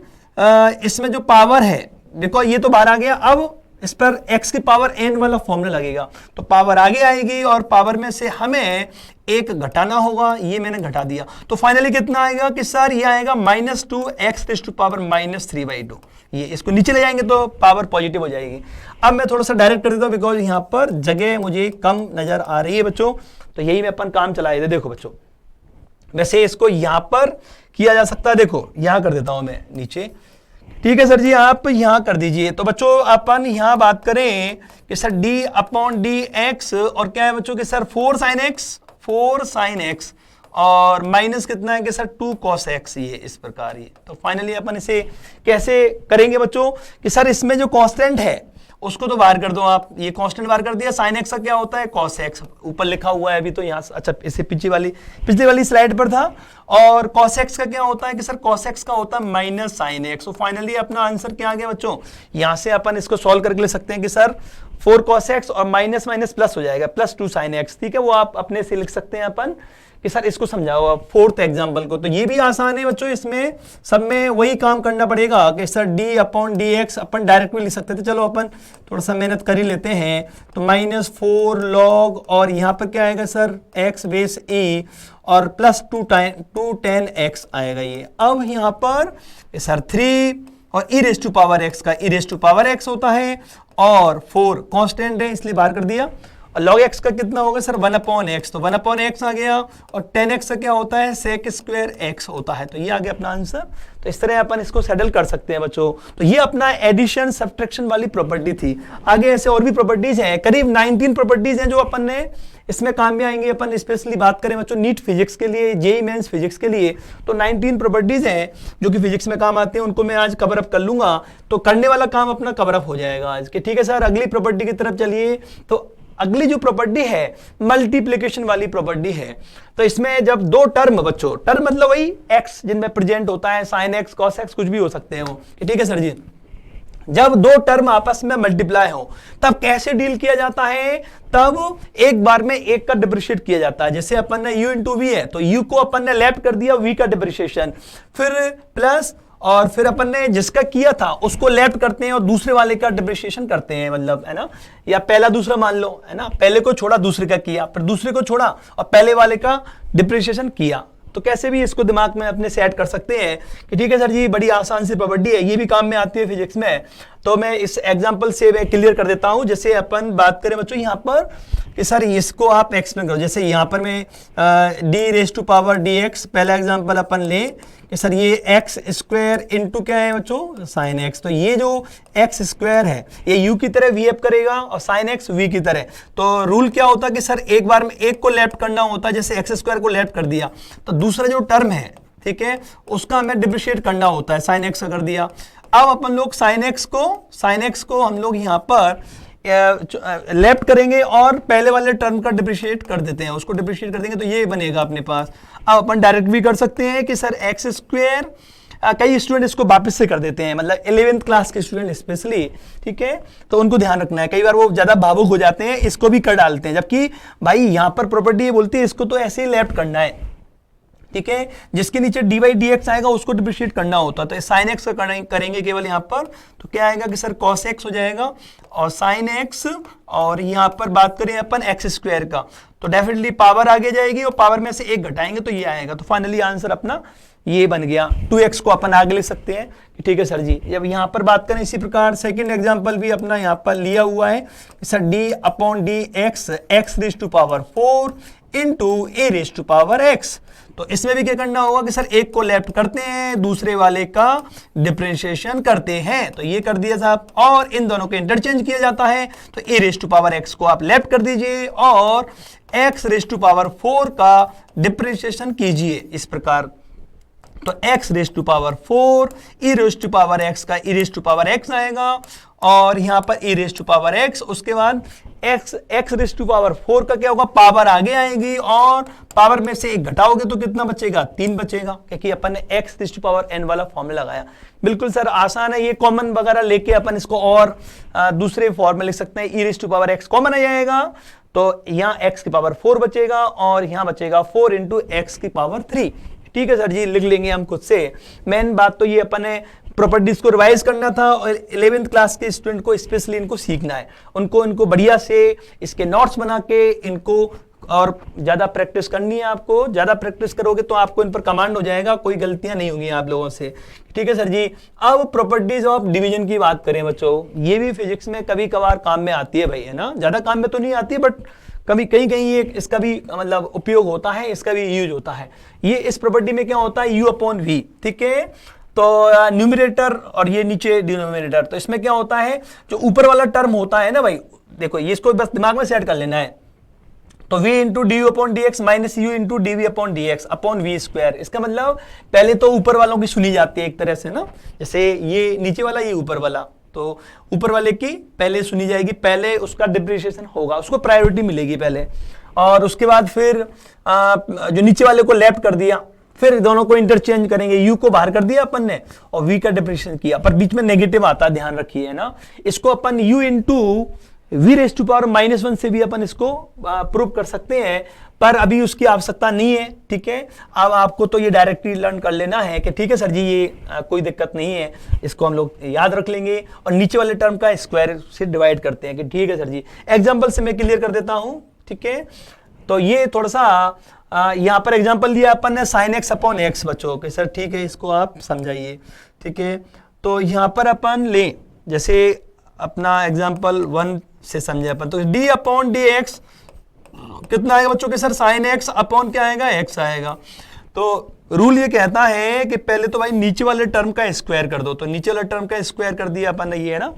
इसमें जो पावर है, देखो ये तो बाहर आ गया, अब इस पर x की पावर n वाला फॉर्मूला लगेगा, तो पावर आगे आएगी, और पावर में से हमें एक घटाना होगा, ये मैंने घटा दिया, तो फाइनली कितना आएगा कि सर ये आएगा -2x⁻³ ये इसको नीचे ले जाएंगे तो पावर पॉजिटिव हो जाएगी। अब मैं थोड़ा सा डायरेक्ट कर देता हूं, बिकॉज यहाँ पर जगह मुझे कम नजर आ रही है बच्चों, तो यही में अपन काम चलाए थे। देखो बच्चों, वैसे इसको यहां पर किया जा सकता है, देखो यहां कर देता हूं मैं नीचे, ठीक है सर जी, आप यहां कर दीजिए। तो बच्चों अपन यहां बात करें कि सर d/dx और क्या है बच्चों कि सर 4 sin x और माइनस कितना है कि सर 2 cos x, ये इस प्रकार ये। तो फाइनली अपन इसे कैसे करेंगे बच्चों कि सर इसमें जो कांस्टेंट है उसको तो बाहर कर दो आप, ये कांस्टेंट बाहर कर दिया। साइन एक्स का क्या होता है, कॉस एक्स, ऊपर लिखा हुआ है अभी तो यहाँ, अच्छा इससे पिछली वाली स्लाइड पर था। और कॉस एक्स का क्या होता है कि सर कॉस एक्स का होता है माइनस साइन एक्स। तो फाइनली अपना आंसर क्या आ गया बच्चों, यहाँ से अपन इसको सॉल्व करके ले सकते हैं कि सर 4 cos x और माइनस माइनस प्लस हो जाएगा, प्लस 2 sin x। ठीक है, वो आप अपने से लिख सकते हैं अपन कि सर इसको समझाओ आप फोर्थ एग्जाम्पल को। तो ये भी आसान है बच्चों, इसमें सब में वही काम करना पड़ेगा कि sir d upon D x अपन डायरेक्ट में लिख सकते थे, चलो अपन थोड़ा सा मेहनत कर ही लेते हैं। तो -4 log और यहाँ पर क्या आएगा सर x बेस e और प्लस 2 tan x आएगा ये। अब यहाँ पर सर 3 और e raise to power x का e raise to power x होता है और 4 कांस्टेंट है इसलिए बाहर कर दिया। और log x का कितना होगा सर 1 अपॉन एक्स, तो 1 अपॉन एक्स आ गया। और 10x का क्या होता है sec स्क्वायर x होता है। तो ये आ गया अपना आंसर। तो इस तरह अपन इसको सेटल कर सकते हैं बच्चों। तो ये अपना एडिशन सब्ट्रैक्शन वाली प्रॉपर्टी थी। आगे ऐसे और भी प्रॉपर्टीज हैं, करीब 19 प्रॉपर्टीज हैं जो अपन ने इसमें काम में आएंगे। अपन स्पेशली बात करें बच्चों नीट फिजिक्स के लिए, जेईई मेंस फिजिक्स के लिए, तो 19 प्रॉपर्टीज हैं जो कि फिजिक्स में काम आते हैं, उनको मैं आज कवर अप कर लूंगा। तो करने वाला काम अपना कवर अप हो जाएगा आज के। ठीक है सर, अगली प्रॉपर्टी की तरफ चलिए। तो अगली जो प्रॉपर्टी है मल्टीप्लिकेशन वाली प्रॉपर्टी है। तो इसमें जब दो टर्म बच्चों, टर्म मतलब वही x जिनमें प्रेजेंट होता है, साइन एक्स कॉस एक्स कुछ भी हो सकते हैं वो, ठीक है सर जी। जब दो टर्म आपस में मल्टीप्लाई हो तब कैसे डील किया जाता है, तब एक बार में एक का डिप्रिशिएट किया जाता है। जैसे अपन ने u इंटू वी है तो u को अपन ने लेफ्ट कर दिया, v का डिप्रिशिएशन, फिर प्लस, और फिर अपन ने जिसका किया था उसको लेफ्ट करते हैं और दूसरे वाले का डिप्रिशिएशन करते हैं, मतलब है ना, या पहला दूसरा मान लो, है ना, पहले को छोड़ा दूसरे का किया, फिर दूसरे को छोड़ा और पहले वाले का डिप्रिशिएशन किया। तो कैसे भी इसको दिमाग में अपने सेट कर सकते हैं कि ठीक है सर जी, बड़ी आसान सी प्रॉपर्टी है, ये भी काम में आती है फिजिक्स में। तो मैं इस एग्जांपल से मैं क्लियर कर देता हूं। जैसे अपन बात करें बच्चों यहाँ पर कि सर इसको आप एक्सप्लेन करो। जैसे यहाँ पर मैं d raise to power d x, पहला एग्जांपल अपन ले कि सर ये एक्स स्क्वायर इंटू क्या है बच्चों साइन एक्स। तो ये जो एक्स स्क्वायर है ये यू की तरह वी एफ करेगा और साइन एक्स वी की तरह। तो रूल क्या होता है कि सर एक बार में एक को लेफ्ट करना होता है, जैसे एक्स स्क्वायर को लेफ्ट कर दिया तो दूसरा जो टर्म है, ठीक है, उसका हमें डिफरेंशिएट करना होता है, साइन एक्स का कर दिया। अब अपन लोग साइन एक्स को हम लोग यहाँ पर लेफ्ट करेंगे और पहले वाले टर्म का डिप्रिशिएट कर देते हैं, उसको डिप्रिशिएट कर देंगे तो ये बनेगा अपने पास। अब अपन डायरेक्ट भी कर सकते हैं कि सर एक्स स्क्वायर, कई स्टूडेंट इसको वापस से कर देते हैं, मतलब 11th क्लास के स्टूडेंट स्पेशली, ठीक है, तो उनको ध्यान रखना है, कई बार वो ज्यादा भावुक हो जाते हैं, इसको भी कर डालते हैं, जबकि भाई यहाँ पर प्रॉपर्टी ये बोलती है इसको तो ऐसे ही लेफ्ट करना है, ठीक है, जिसके नीचे डी बाई डी एक्स आएगा उसको डिप्रिशिएट करना होता है। तो साइन एक्स का करेंगे केवल यहाँ पर, तो क्या आएगा कि सर कॉस एक्स हो जाएगा और साइन एक्स, और यहाँ पर बात करें अपन एक्स स्क्वायर का तो डेफिनेटली पावर आगे जाएगी और पावर में से एक घटाएंगे तो ये आएगा। तो फाइनली आंसर अपना ये बन गया। 2x को अपन आगे ले सकते हैं, ठीक है सर जी। जब यहाँ पर बात करें इसी प्रकार सेकंड एग्जांपल भी अपना यहाँ पर लिया हुआ है sir d upon D x, x raise to power 4 into e raise to power x. तो इसमें भी क्या करना होगा कि सर एक को लेफ्ट करते हैं, दूसरे वाले का डिफरेंशिएशन करते हैं, तो ये कर दिया साहब, और इन दोनों को इंटरचेंज किया जाता है। तो ए रेज टू पावर एक्स को आप लेफ्ट कर दीजिए और एक्स रेज टू पावर 4 का डिफरेंशिएशन कीजिए इस प्रकार। तो x raise to power 4 e raise to power x का e raise to power x आएगा और यहाँ पर e raise to power x, उसके बाद x रेज टू पावर 4 का क्या होगा, पावर आगे आएगी और पावर में से एक घटाओगे तो कितना बचेगा, 3 बचेगा, क्योंकि अपन ने x raise to power n वाला फॉर्मूला लगाया। बिल्कुल सर आसान है, ये कॉमन वगैरह लेके अपन इसको और दूसरे फॉर्म में लिख सकते हैं। e raise to power x common आ जाएगा तो यहाँ x की पावर 4 बचेगा और यहाँ बचेगा 4 इंटू एक्स की पावर 3, ठीक है सर जी, लिख लेंगे हम खुद से। मेन बात तो ये अपन ने प्रॉपर्टीज को रिवाइज करना था और 11th क्लास के स्टूडेंट को स्पेशली इनको सीखना है, इनको बढ़िया से इसके नोट्स बना के इनको और ज्यादा प्रैक्टिस करनी है। आपको ज्यादा प्रैक्टिस करोगे तो आपको इन पर कमांड हो जाएगा, कोई गलतियां नहीं होंगी आप लोगों से, ठीक है सर जी। अब प्रॉपर्टीज ऑफ डिवीजन की बात करें बच्चों, ये भी फिजिक्स में कभी कभार काम में आती है भाई, है ना, ज्यादा काम में तो नहीं आती है बट कभी कहीं ये इसका भी मतलब उपयोग होता है, इसका भी यूज होता है। ये इस प्रॉपर्टी में क्या होता है, u अपॉन वी, ठीक है, तो न्यूमरेटर और ये नीचे डिनोमिनेटर। तो इसमें क्या होता है, जो ऊपर वाला टर्म होता है ना भाई, देखो ये इसको बस दिमाग में सेट कर लेना है। तो v into d u upon D x minus u into d v upon D x upon v square. इसका मतलब पहले तो ऊपर वालों की सुनी जाती है एक तरह से ना, जैसे ये नीचे वाला ये ऊपर वाला, तो ऊपर वाले की पहले सुनी जाएगी, पहले उसका डिप्रिसिएशन होगा, उसको प्रायोरिटी मिलेगी पहले, और उसके बाद फिर जो नीचे वाले को लेफ्ट कर दिया, फिर दोनों को इंटरचेंज करेंगे, यू को बाहर कर दिया अपन ने और वी का डिप्रिसिएशन किया, पर बीच में नेगेटिव आता है, ध्यान रखिए ना। इसको अपन u into v raise to power -1 से भी अपन इसको प्रूव कर सकते हैं, पर अभी उसकी आवश्यकता नहीं है, ठीक है। अब आपको तो ये डायरेक्टली लर्न कर लेना है कि ठीक है सर जी, ये कोई दिक्कत नहीं है, इसको हम लोग याद रख लेंगे और नीचे वाले टर्म का स्क्वायर से डिवाइड करते हैं कि ठीक है सर जी। एग्जाम्पल से मैं क्लियर कर देता हूं, ठीक है। तो ये थोड़ा सा यहाँ पर एग्जाम्पल दिया अपन ने sin x अपॉन x बच्चों के, सर ठीक है, इसको आप समझाइए, ठीक है। तो यहाँ पर अपन लें, जैसे अपना एग्जाम्पल 1 से समझे अपन, तो d अपॉन डी एक्स कितना आएगा बच्चों के, सर sin x अपॉन क्या आएगा, x आएगा। तो रूल ये कहता है कि पहले तो भाई नीचे वाले टर्म का स्क्वायर कर दो, तो नीचे वाले टर्म का स्क्वायर कर दिया अपन ने, ये है ना,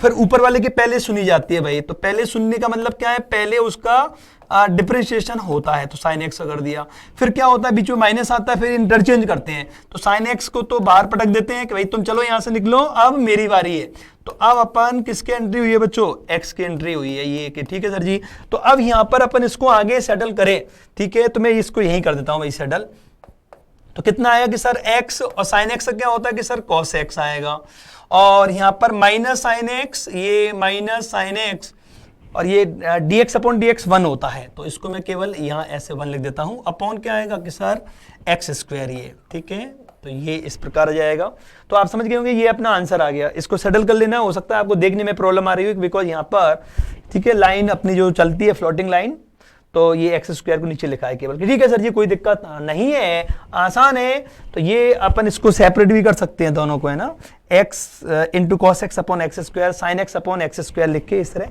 फिर ऊपर वाले के पहले सुनी जाती है भाई, तो पहले सुनने का मतलब क्या है, पहले उसका डिप्रिसिएशन होता है, तो sin x कर दिया, फिर क्या होता है बीच में माइनस आता है, फिर इंटरचेंज करते हैं, तो sin x को तो बाहर पटक देते हैं कि भाई तुम चलो यहां से निकलो, अब मेरी बारी है। तो अब अपन किसके एंट्री हुई है बच्चों, x की एंट्री हुई है ये, कि ठीक है सर जी। तो अब यहां पर अपन इसको आगे सेटल करें, ठीक है, तो मैं इसको यही कर देता हूं भाई सेटल। तो कितना आएगा कि सर x, और sin x क्या होता है कि सर cos x आएगा, और यहां पर माइनस साइन एक्स, ये माइनस साइन एक्स, और ये dx अपॉन dx 1 होता है, तो इसको मैं केवल यहाँ ऐसे 1 लिख देता हूं, अपॉन क्या आएगा कि सर एक्स स्क्वायर, ये ठीक है। तो ये इस प्रकार आ जाएगा। तो आप समझ गए होंगे, ये अपना आंसर आ गया। इसको सेटल कर लेना, हो सकता है आपको देखने में प्रॉब्लम आ रही हो, बिकॉज यहाँ पर ठीक है लाइन अपनी जो चलती है फ्लोटिंग लाइन, तो ये एक्स स्क्वायर को नीचे लिखा है केवल, ठीक है सर जी, कोई दिक्कत नहीं है, आसान है। तो ये अपन इसको सेपरेट भी कर सकते हैं दोनों को, है ना, x into cos x upon x square, sine x upon x square लिख के इस तरह,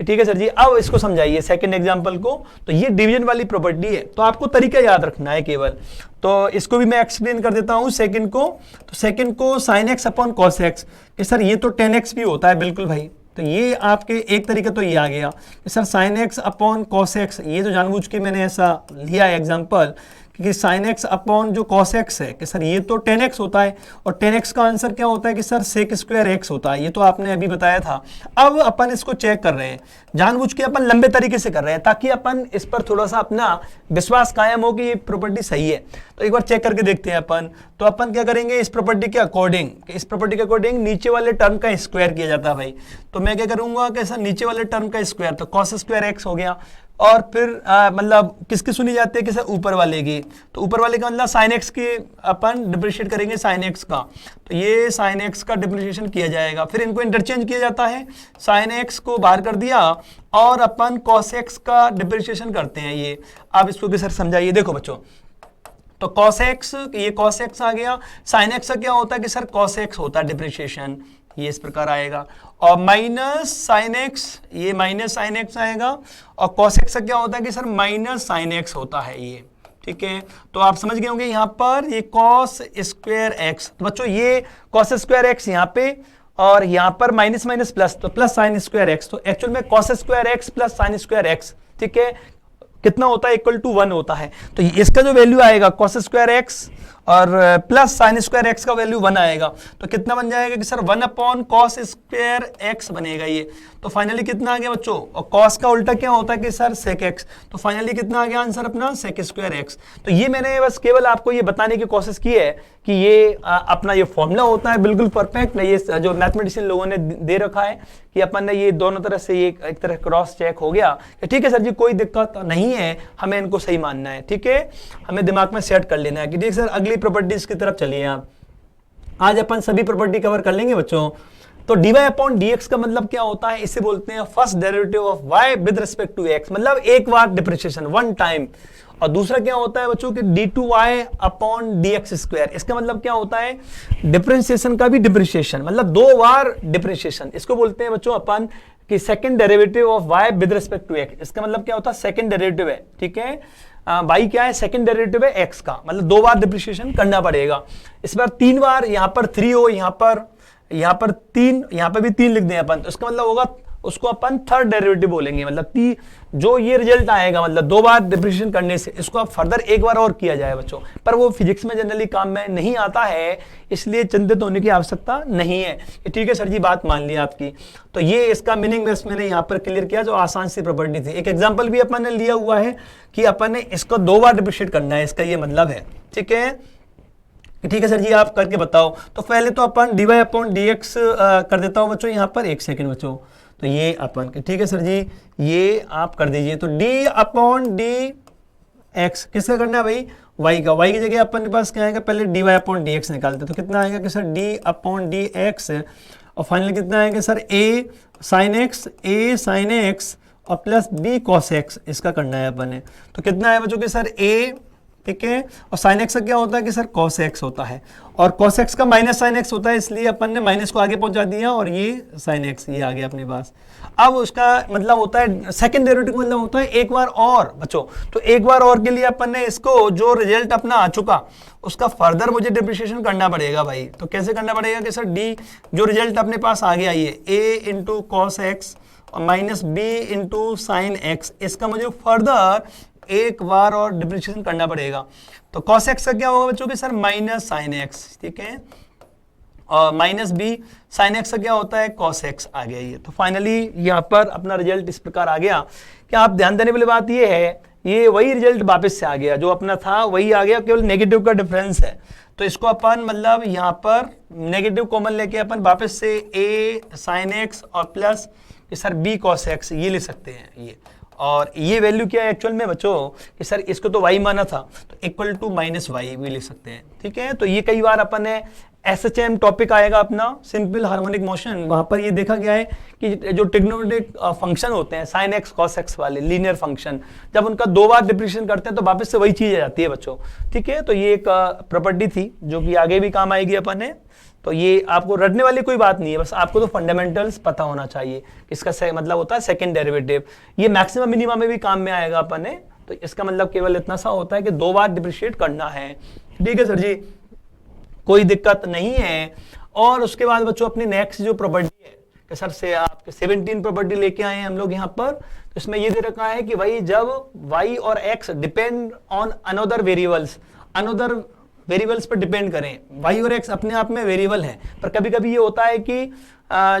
ठीक है सर जी। अब इसको समझाइए सेकंड एग्जांपल को। तो ये डिवीजन वाली प्रॉपर्टी है, तो आपको तरीका याद रखना है केवल। तो इसको भी मैं एक्सप्लेन कर देता हूं सेकंड को। तो सेकंड को sine x upon cos x, sir ये तो 10x भी होता है, बिल्कुल भाई। तो ये आपके एक तरीका तो ये आ गया कि sir sine x upon cos x, ये तो जानबूझ के मैंने ऐसा लिया है एग्जांपल कि साइन एक्स अपॉन जो कॉस एक्स है कि सर ये तो 10x होता है, और 10x का आंसर क्या होता है कि सर सेक स्क्वायर x होता है, ये तो आपने अभी बताया था। अब अपन इसको चेक कर रहे हैं, जानबूझ के अपन लंबे तरीके से कर रहे हैं ताकि अपन इस पर थोड़ा सा अपना विश्वास कायम हो कि ये प्रॉपर्टी सही है। तो एक बार चेक करके देखते हैं अपन। तो अपन क्या करेंगे, इस प्रॉपर्टी के अकॉर्डिंग, इस प्रॉपर्टी के अकॉर्डिंग नीचे वाले टर्म का स्क्वायर किया जाता है भाई। तो मैं क्या करूंगा कि सर नीचे वाले टर्म का स्क्वायर, तो कॉस स्क्वायर x हो गया, और फिर मतलब किसकी सुनी जाती है कि सर ऊपर वाले की। तो ऊपर वाले का मतलब साइन एक्स के अपन डिप्रिशिएट करेंगे साइन एक्स का, तो ये साइन एक्स का डिप्रिशिएशन किया जाएगा। फिर इनको इंटरचेंज किया जाता है, साइन एक्स को बाहर कर दिया और अपन कॉस एक्स का डिप्रिशिएशन करते हैं। ये आप इसको सर समझाइए। देखो बच्चों, तो कॉस एक्स, ये कॉस एक्स आ गया, साइन एक्स का क्या होता है कि सर कॉस एक्स होता है डिप्रिशिएशन, ये इस प्रकार आएगा, और माइनस साइन एक्स, ये माइनस साइन एक्स आएगा, और कॉस एक्स का क्या होता है कि सर माइनस साइन एक्स होता है ये, ठीक है। तो आप समझ गए होंगे यहाँ पर ये कॉस स्क्वायर एक्स। तो बच्चों ये कॉस स्क्वायर एक्स यहाँ पे, और यहाँ पर माइनस माइनस प्लस, तो प्लस साइन स्क्वायर एक्स। तो एक्चुअल में cos square x plus sine square x, ठीक है, कितना होता है, इक्वल टू 1 होता है। तो इसका जो वैल्यू आएगा कॉस स्क्वायर एक्स और प्लस साइन स्क्वायर एक्स का वैल्यू 1 आएगा, तो कितना बन जाएगा कि sir 1 upon cos square x बनेगा ये। तो फाइनली कितना आ गया बच्चों, और कॉस का उल्टा क्या होता है कि सर सेक एक्स, तो फाइनली कितना आ गया आंसर अपना, सेक स्क्वायर एक्स। तो ये मैंने बस केवल आपको ये बताने की कोशिश की है कि ये अपना ये फॉर्मूला होता है बिल्कुल परफेक्ट, ये जो मैथमेटिशियन लोगों ने दे रखा है कि अपन ने ये दोनों तरह से ये एक तरह क्रॉस चेक हो गया, ठीक है सर जी, कोई दिक्कत नहीं है, हमें इनको सही मानना है, ठीक है, हमें दिमाग में सेट कर लेना है कि ठीक सर अगली प्रॉपर्टीज की तरफ चलिए आप। आज अपन सभी प्रॉपर्टी कवर कर लेंगे बच्चों। तो dy अपॉन dx का मतलब क्या होता है, इसे बोलते हैं first derivative of y with respect to x, मतलब एक बार डिप्रिसिएशन, वन टाइम। और दूसरा क्या होता है बच्चों कि d2y अपॉन dx स्क्वायर, इसका मतलब क्या होता है, डिफरेंशिएशन का भी डिप्रिसिएशन, मतलब 2 बार डिप्रिसिएशन। इसको बोलते हैं बच्चों अपन कि second derivative of y with respect to x। इसका मतलब क्या होता है, सेकंड डेरिवेटिव है, ठीक है, y क्या है, सेकंड डेरिवेटिव है x का, मतलब 2 बार डिप्रिसिएशन करना पड़ेगा। इस बार 3 बार, यहाँ पर 3 हो, यहाँ पर 3, यहाँ पर भी 3 लिख दें अपन, तो इसका मतलब होगा उसको अपन थर्ड डेरिवेटिव बोलेंगे। मतलब जो ये रिजल्ट आएगा, मतलब 2 बार डिफरेंशिएशन करने से, इसको अब फर्दर एक बार और किया जाए बच्चों, पर वो फिजिक्स में जनरली काम में नहीं आता है, इसलिए चिंतित होने की आवश्यकता नहीं है। ठीक है सर जी, बात मान ली आपकी। तो ये इसका मीनिंग बस मैंने यहाँ पर क्लियर किया, जो आसान सी प्रॉपर्टी थी। एक एग्जाम्पल भी अपन ने लिया हुआ है कि अपन ने इसको 2 बार डिफरेंशिएट करना है, इसका ये मतलब है। ठीक है, ठीक है सर जी, आप करके बताओ। तो पहले तो अपन dy अपॉन dx कर देता हूँ बच्चों, यहाँ पर 1 सेकंड बच्चों। तो ये अपन, ठीक है सर जी, ये आप कर दीजिए। तो d अपॉन dx किसका करना है भाई, y का। y की जगह अपन के पास क्या आएगा, पहले dy अपॉन dx निकालते। तो कितना आएगा कि सर d अपॉन dx, और फाइनली कितना आएगा सर a sin x और प्लस b cos x, इसका करना है अपन ने। तो कितना है बच्चों कि सर a, ठीक है, और sin x का क्या होता है कि सर cos x होता है, और cos x का माइनस sin x होता है, इसलिए अपन ने माइनस को आगे पहुंचा दिया, और ये sin x ये आ गया अपने पास। अब उसका मतलब होता है सेकंड डेरिवेटिव, मतलब होता है एक बार और बच्चों। तो एक बार और के लिए अपन ने इसको, जो रिजल्ट अपना आ चुका, उसका फर्दर मुझे डिप्रिसिएशन करना पड़ेगा भाई। तो कैसे करना पड़ेगा कि सर d, जो रिजल्ट अपने पास आ गया, ये a इंटू cos x और minus b into sine x, इसका मुझे फर्दर एक बार और डिफरेंशिएशन करना पड़ेगा। तो cos x का क्या होगा बच्चों के सर माइनस साइन x, ठीक है, और माइनस b साइन x का क्या होता है cos x आ गया ये। तो फाइनली यहाँ पर अपना रिजल्ट इस प्रकार आ गया कि आप ध्यान देने वाली बात ये है, ये वही रिजल्ट वापस से आ गया, जो अपना था वही आ गया, केवल नेगेटिव का डिफरेंस है। तो इसको अपन मतलब यहाँ पर नेगेटिव कॉमन लेके अपन वापस से a साइन x और plus sir b cos x ये ले सकते हैं ये। और ये वैल्यू क्या है एक्चुअल में बच्चों कि सर इसको तो y माना था, तो इक्वल टू माइनस वाई भी ले सकते हैं। ठीक है, तो ये कई बार अपन ने SHM टॉपिक आएगा अपना सिंपल हार्मोनिक मोशन, वहां पर ये देखा गया है कि जो ट्रिग्नोमेट्रिक फंक्शन होते हैं साइन एक्स कॉस एक्स वाले लीनियर फंक्शन, जब उनका 2 बार डिफरेंशिएशन करते हैं तो वापस से वही चीज आ जाती है बच्चों। ठीक है, तो ये एक प्रॉपर्टी थी जो कि आगे भी काम आएगी अपन ने। तो ये आपको रटने वाली कोई बात नहीं है, बस आपको तो फंडामेंटल्स पता होना चाहिए। इसका मतलब होता है सेकंड डेरिवेटिव, ये मैक्सिमम मिनिमा में भी काम में आएगा अपन ने। तो इसका मतलब केवल इतना सा होता है कि 2 बार डिफरेंशिएट करना है। ठीक है सर जी, कोई दिक्कत नहीं है। और उसके बाद बच्चों अपनी नेक्स्ट जो प्रॉपर्टी है कि सर से आपके 17 प्रॉपर्टी लेके आए हैं हम लोग यहाँ पर। तो इसमें ये दे रखा है कि भाई जब y और x depend on another variables पर डिपेंड करें, y और x अपने आप में वेरिएबल है, पर कभी कभी ये होता है कि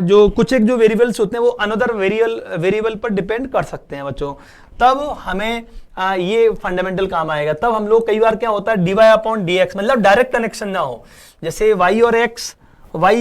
जो कुछ एक जो वेरिएबल्स होते हैं वो अनदर वेरिएबल पर डिपेंड कर सकते हैं बच्चों, तब हमें ये फंडामेंटल काम आएगा। तब हम लोग कई बार क्या होता है dy अपॉन dx, मतलब डायरेक्ट कनेक्शन ना हो, जैसे y और x, y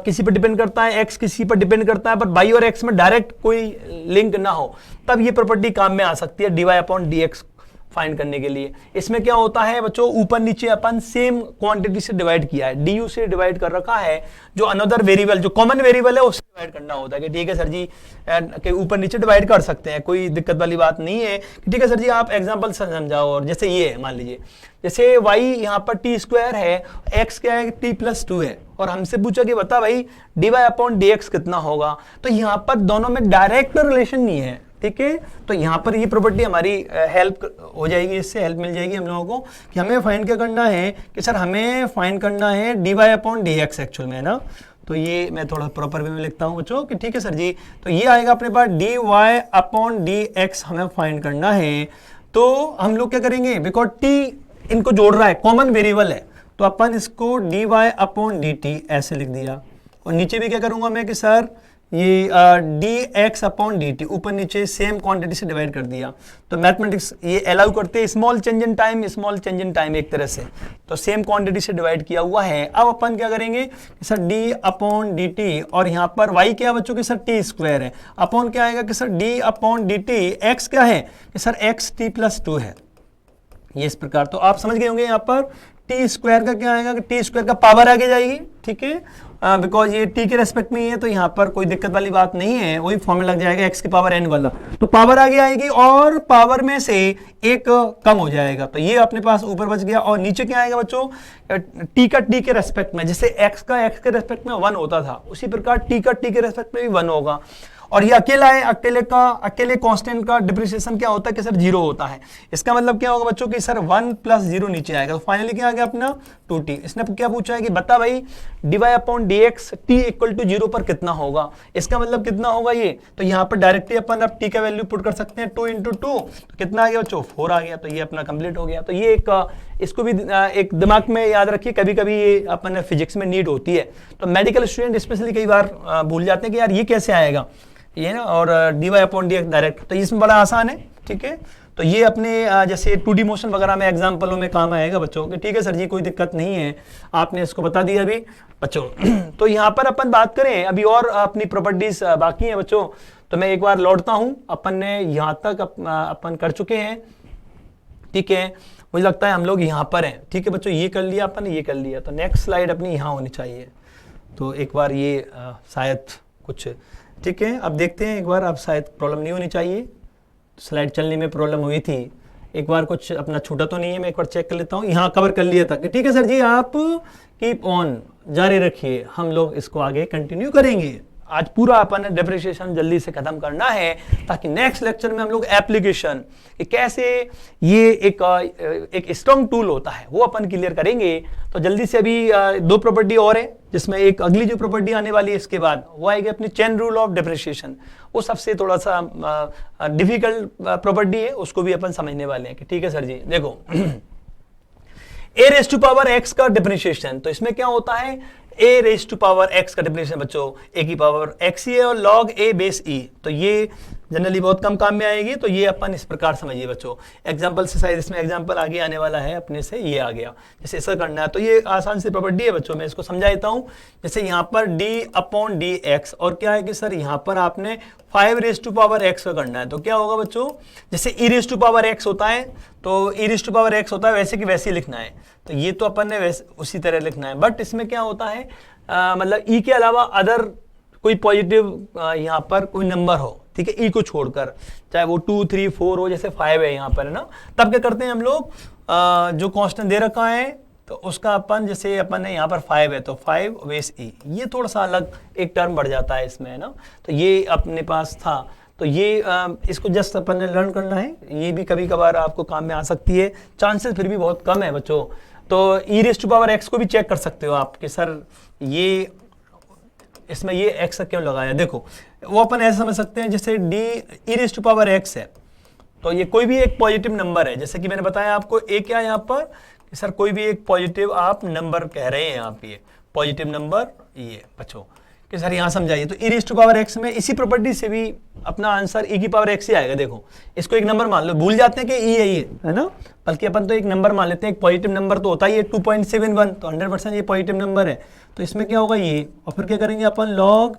किसी पर डिपेंड करता है, x किसी पर डिपेंड करता है, पर y और x में डायरेक्ट कोई लिंक ना हो, तब ये प्रॉपर्टी काम में आ सकती है dy अपॉन dx फाइंड करने के लिए। इसमें क्या होता है बच्चों, ऊपर नीचे अपन सेम क्वांटिटी से डिवाइड किया है, du से डिवाइड कर रखा है, जो अनदर वेरिएबल जो कॉमन वेरिएबल है उससे डिवाइड करना होता है कि ठीक है सर जी के ऊपर नीचे डिवाइड कर सकते हैं, कोई दिक्कत वाली बात नहीं है। ठीक है सर जी, आप एग्जांपल से समझाओ। और जैसे ये है, मान लीजिए जैसे y यहाँ पर t स्क्वायर है, x क्या है t प्लस 2 है, और हमसे पूछा कि बता भाई dy अपॉन dx कितना होगा। तो यहाँ पर दोनों में डायरेक्ट रिलेशन नहीं है। ठीक है, तो यहाँ पर ये प्रॉपर्टी हमारी हेल्प हो जाएगी, इससे हेल्प मिल जाएगी हम लोगों को कि हमें फाइंड क्या करना है कि सर हमें फाइंड करना है dy अपॉन dx एक्चुअल में, है ना। तो ये मैं थोड़ा प्रॉपर वे में लिखता हूँ बच्चों कि ठीक है सर जी, तो ये आएगा अपने पास dy अपॉन dx हमें फाइंड करना है। तो हम लोग क्या करेंगे, बिकॉज t इनको जोड़ रहा है, कॉमन वेरिएबल है, तो अपन इसको dy अपॉन dt ऐसे लिख दिया। और नीचे भी क्या करूंगा मैं कि सर ये dx अपॉन dt ऊपर नीचे सेम क्वांटिटी से डिवाइड कर दिया। तो मैथमेटिक्स ये अलाउ करते हैं स्मॉल चेंज इन टाइम एक तरह से, तो सेम क्वांटिटी से डिवाइड किया हुआ है। अब अपन क्या करेंगे सर d अपॉन dt, और यहाँ पर y क्या बच्चों के सर t स्क्वायर है, अपॉन क्या आएगा कि sir d upon dt, x क्या है कि सर x t प्लस 2 है, ये इस प्रकार। तो आप समझ गए होंगे यहाँ पर टी स्क्वायर का क्या आएगा कि टी स्क्वायर का पावर आगे जाएगी। ठीक है, बिकॉज ये टी के रेस्पेक्ट में ही है, तो यहाँ पर कोई दिक्कत वाली बात नहीं है, वही फॉर्मूला लग जाएगा x की पावर n वाला, तो पावर आगे आएगी और पावर में से एक कम हो जाएगा, तो ये अपने पास ऊपर बच गया। और नीचे क्या आएगा बच्चों, t का t के रेस्पेक्ट में, जैसे x का x के रेस्पेक्ट में 1 होता था, उसी प्रकार t का t के रेस्पेक्ट में भी 1 होगा। और ये अकेला है, अकेले कांस्टेंट का डिप्रिसिएशन क्या होता है कि सर 0 होता है। इसका मतलब क्या होगा बच्चों कि सर 1 + 0 नीचे आएगा, तो फाइनली क्या आ गया अपना 2t। इसने क्या पूछा है कि बता भाई dy/dx t = 0 पर कितना होगा। इसका मतलब कितना होगा ये, तो यहाँ पर डायरेक्टली अपन अब t का वैल्यू पुट कर सकते हैं, 2 × 2 तो कितना आ गया बच्चों 4 आ गया। तो ये अपना कंप्लीट हो गया। तो ये इसको भी एक दिमाग में याद रखिए, कभी कभी ये अपन फिजिक्स में नीड होती है। तो मेडिकल स्टूडेंट स्पेशली कई बार भूल जाते हैं कि यार ये कैसे आएगा ये ना, और dy/dx डायरेक्ट, तो इसमें बड़ा आसान है। ठीक है, तो ये अपने जैसे 2D मोशन वगैरह में एग्जाम्पलों में काम आएगा बच्चों के। ठीक है सर जी, कोई दिक्कत नहीं है, आपने इसको बता दिया अभी बच्चों। तो यहाँ पर अपन बात करें अभी और अपनी प्रॉपर्टीज बाकी हैं बच्चों, तो मैं एक बार लौटता हूँ। अपन ने यहाँ तक अपन कर चुके हैं। ठीक है, मुझे लगता है हम लोग यहाँ पर हैं। ठीक है बच्चों, ये कर लिया अपन, ये कर लिया, तो नेक्स्ट स्लाइड अपनी यहाँ होनी चाहिए। तो एक बार ये शायद कुछ, ठीक है अब देखते हैं एक बार, अब शायद प्रॉब्लम नहीं होनी चाहिए, स्लाइड चलने में प्रॉब्लम हुई थी। एक बार कुछ अपना छूटा तो नहीं है, मैं एक बार चेक कर लेता हूँ। यहाँ कवर कर लिया था। ठीक है सर जी, आप कीप ऑन जारी रखिए, हम लोग इसको आगे कंटिन्यू करेंगे। आज पूरा अपन डिप्रिसिएशन जल्दी से खत्म करना है, ताकि नेक्स्ट लेक्चर में हम लोग एप्लीकेशन कैसे ये एक स्ट्रॉन्ग टूल होता है वो अपन क्लियर करेंगे। तो जल्दी से अभी 2 प्रॉपर्टी और है, जिसमें एक अगली जो प्रॉपर्टी आने वाली है इसके बाद वो आएगी अपनी चेन रूल ऑफ डिप्रिसिएशन। वो सबसे थोड़ा सा डिफिकल्ट प्रॉपर्टी है, उसको भी अपन समझने वाले हैं कि ठीक है सर जी। देखो a⁻x का डिप्रिसिएशन, तो इसमें क्या होता है a⁻x का डिप्रिसिएशन बच्चों a⁻x ही है और log a बेस e, तो ये जनरली बहुत कम काम में आएगी। तो ये अपन इस प्रकार समझिए बच्चों, एग्जांपल से शायद इसमें एग्जांपल आगे आने वाला है अपने से, ये आ गया जैसे ऐसा करना है। तो ये आसान सी प्रॉपर्टी है बच्चों, मैं इसको समझा देता हूँ। जैसे यहाँ पर d/dx और क्या है कि सर यहाँ पर आपने 5⁻x का करना है, तो क्या होगा बच्चों, जैसे e⁻x होता है तो e⁻x होता है वैसे कि वैसे ही लिखना है। तो ये तो अपन ने वैसे उसी तरह लिखना है, बट इसमें क्या होता है मतलब e के अलावा अदर कोई पॉजिटिव यहाँ पर कोई नंबर हो, ठीक है, ई को छोड़कर, चाहे वो 2, 3, 4 हो, जैसे 5 है यहाँ पर है ना, तब क्या करते हैं हम लोग जो कांस्टेंट दे रखा है तो उसका अपन, जैसे अपन ने यहाँ पर 5 है तो 5 बेस ई, ये थोड़ा सा अलग एक टर्म बढ़ जाता है इसमें है ना। तो ये अपने पास था, तो ये इसको जस्ट अपन ने लर्न करना है, ये भी कभी कभार आपको काम में आ सकती है, चांसेस फिर भी बहुत कम है बच्चों। तो e⁻x को भी चेक कर सकते हो आप कि सर ये इसमें ये x क्यों लगाया। देखो वो अपन ऐसे समझ सकते हैं जैसे e⁻x है तो ये कोई भी एक पॉजिटिव नंबर है, जैसे कि मैंने बताया आपको एक क्या यहाँ पर कि सर कोई भी एक पॉजिटिव आप नंबर कह रहे हैं आप, ये पॉजिटिव नंबर ये बच्चों कि सर यहाँ समझाइए। तो e⁻x में इसी प्रॉपर्टी से भी अपना आंसर e⁻x ही आएगा। देखो इसको एक नंबर मान लो, भूल जाते हैं कि e है ये है ना, बल्कि अपन तो एक नंबर मान लेते हैं, एक पॉजिटिव नंबर तो होता ही है 2.71, तो 100% ये पॉजिटिव नंबर है। तो इसमें क्या होगा ये, और फिर क्या करेंगे अपन लॉग,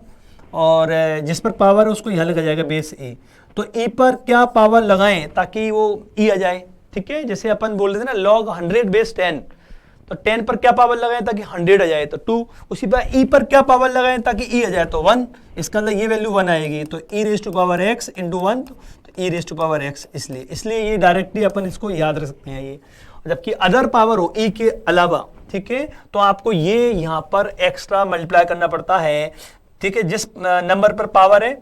और जिस पर पावर है उसको यहाँ लिखा जाएगा बेस e। तो e पर क्या पावर लगाएं ताकि वो e आ जाए, ठीक है, जैसे अपन बोल रहे थे ना लॉग 100 बेस 10, तो 10 पर क्या पावर लगाएं ताकि 100 आ जाए तो 2, उसी पर e पर क्या पावर लगाएं ताकि e आ जाए तो 1, इसका मतलब ये वैल्यू 1 आएगी। तो e⁻x × 1, तो e⁻x, इसलिए ये डायरेक्टली अपन इसको याद रख सकते हैं ये। जबकि अदर पावर हो e के अलावा, ठीक है, तो आपको ये यहाँ पर एक्स्ट्रा मल्टीप्लाई करना पड़ता है, ठीक है, जिस नंबर पर पावर है,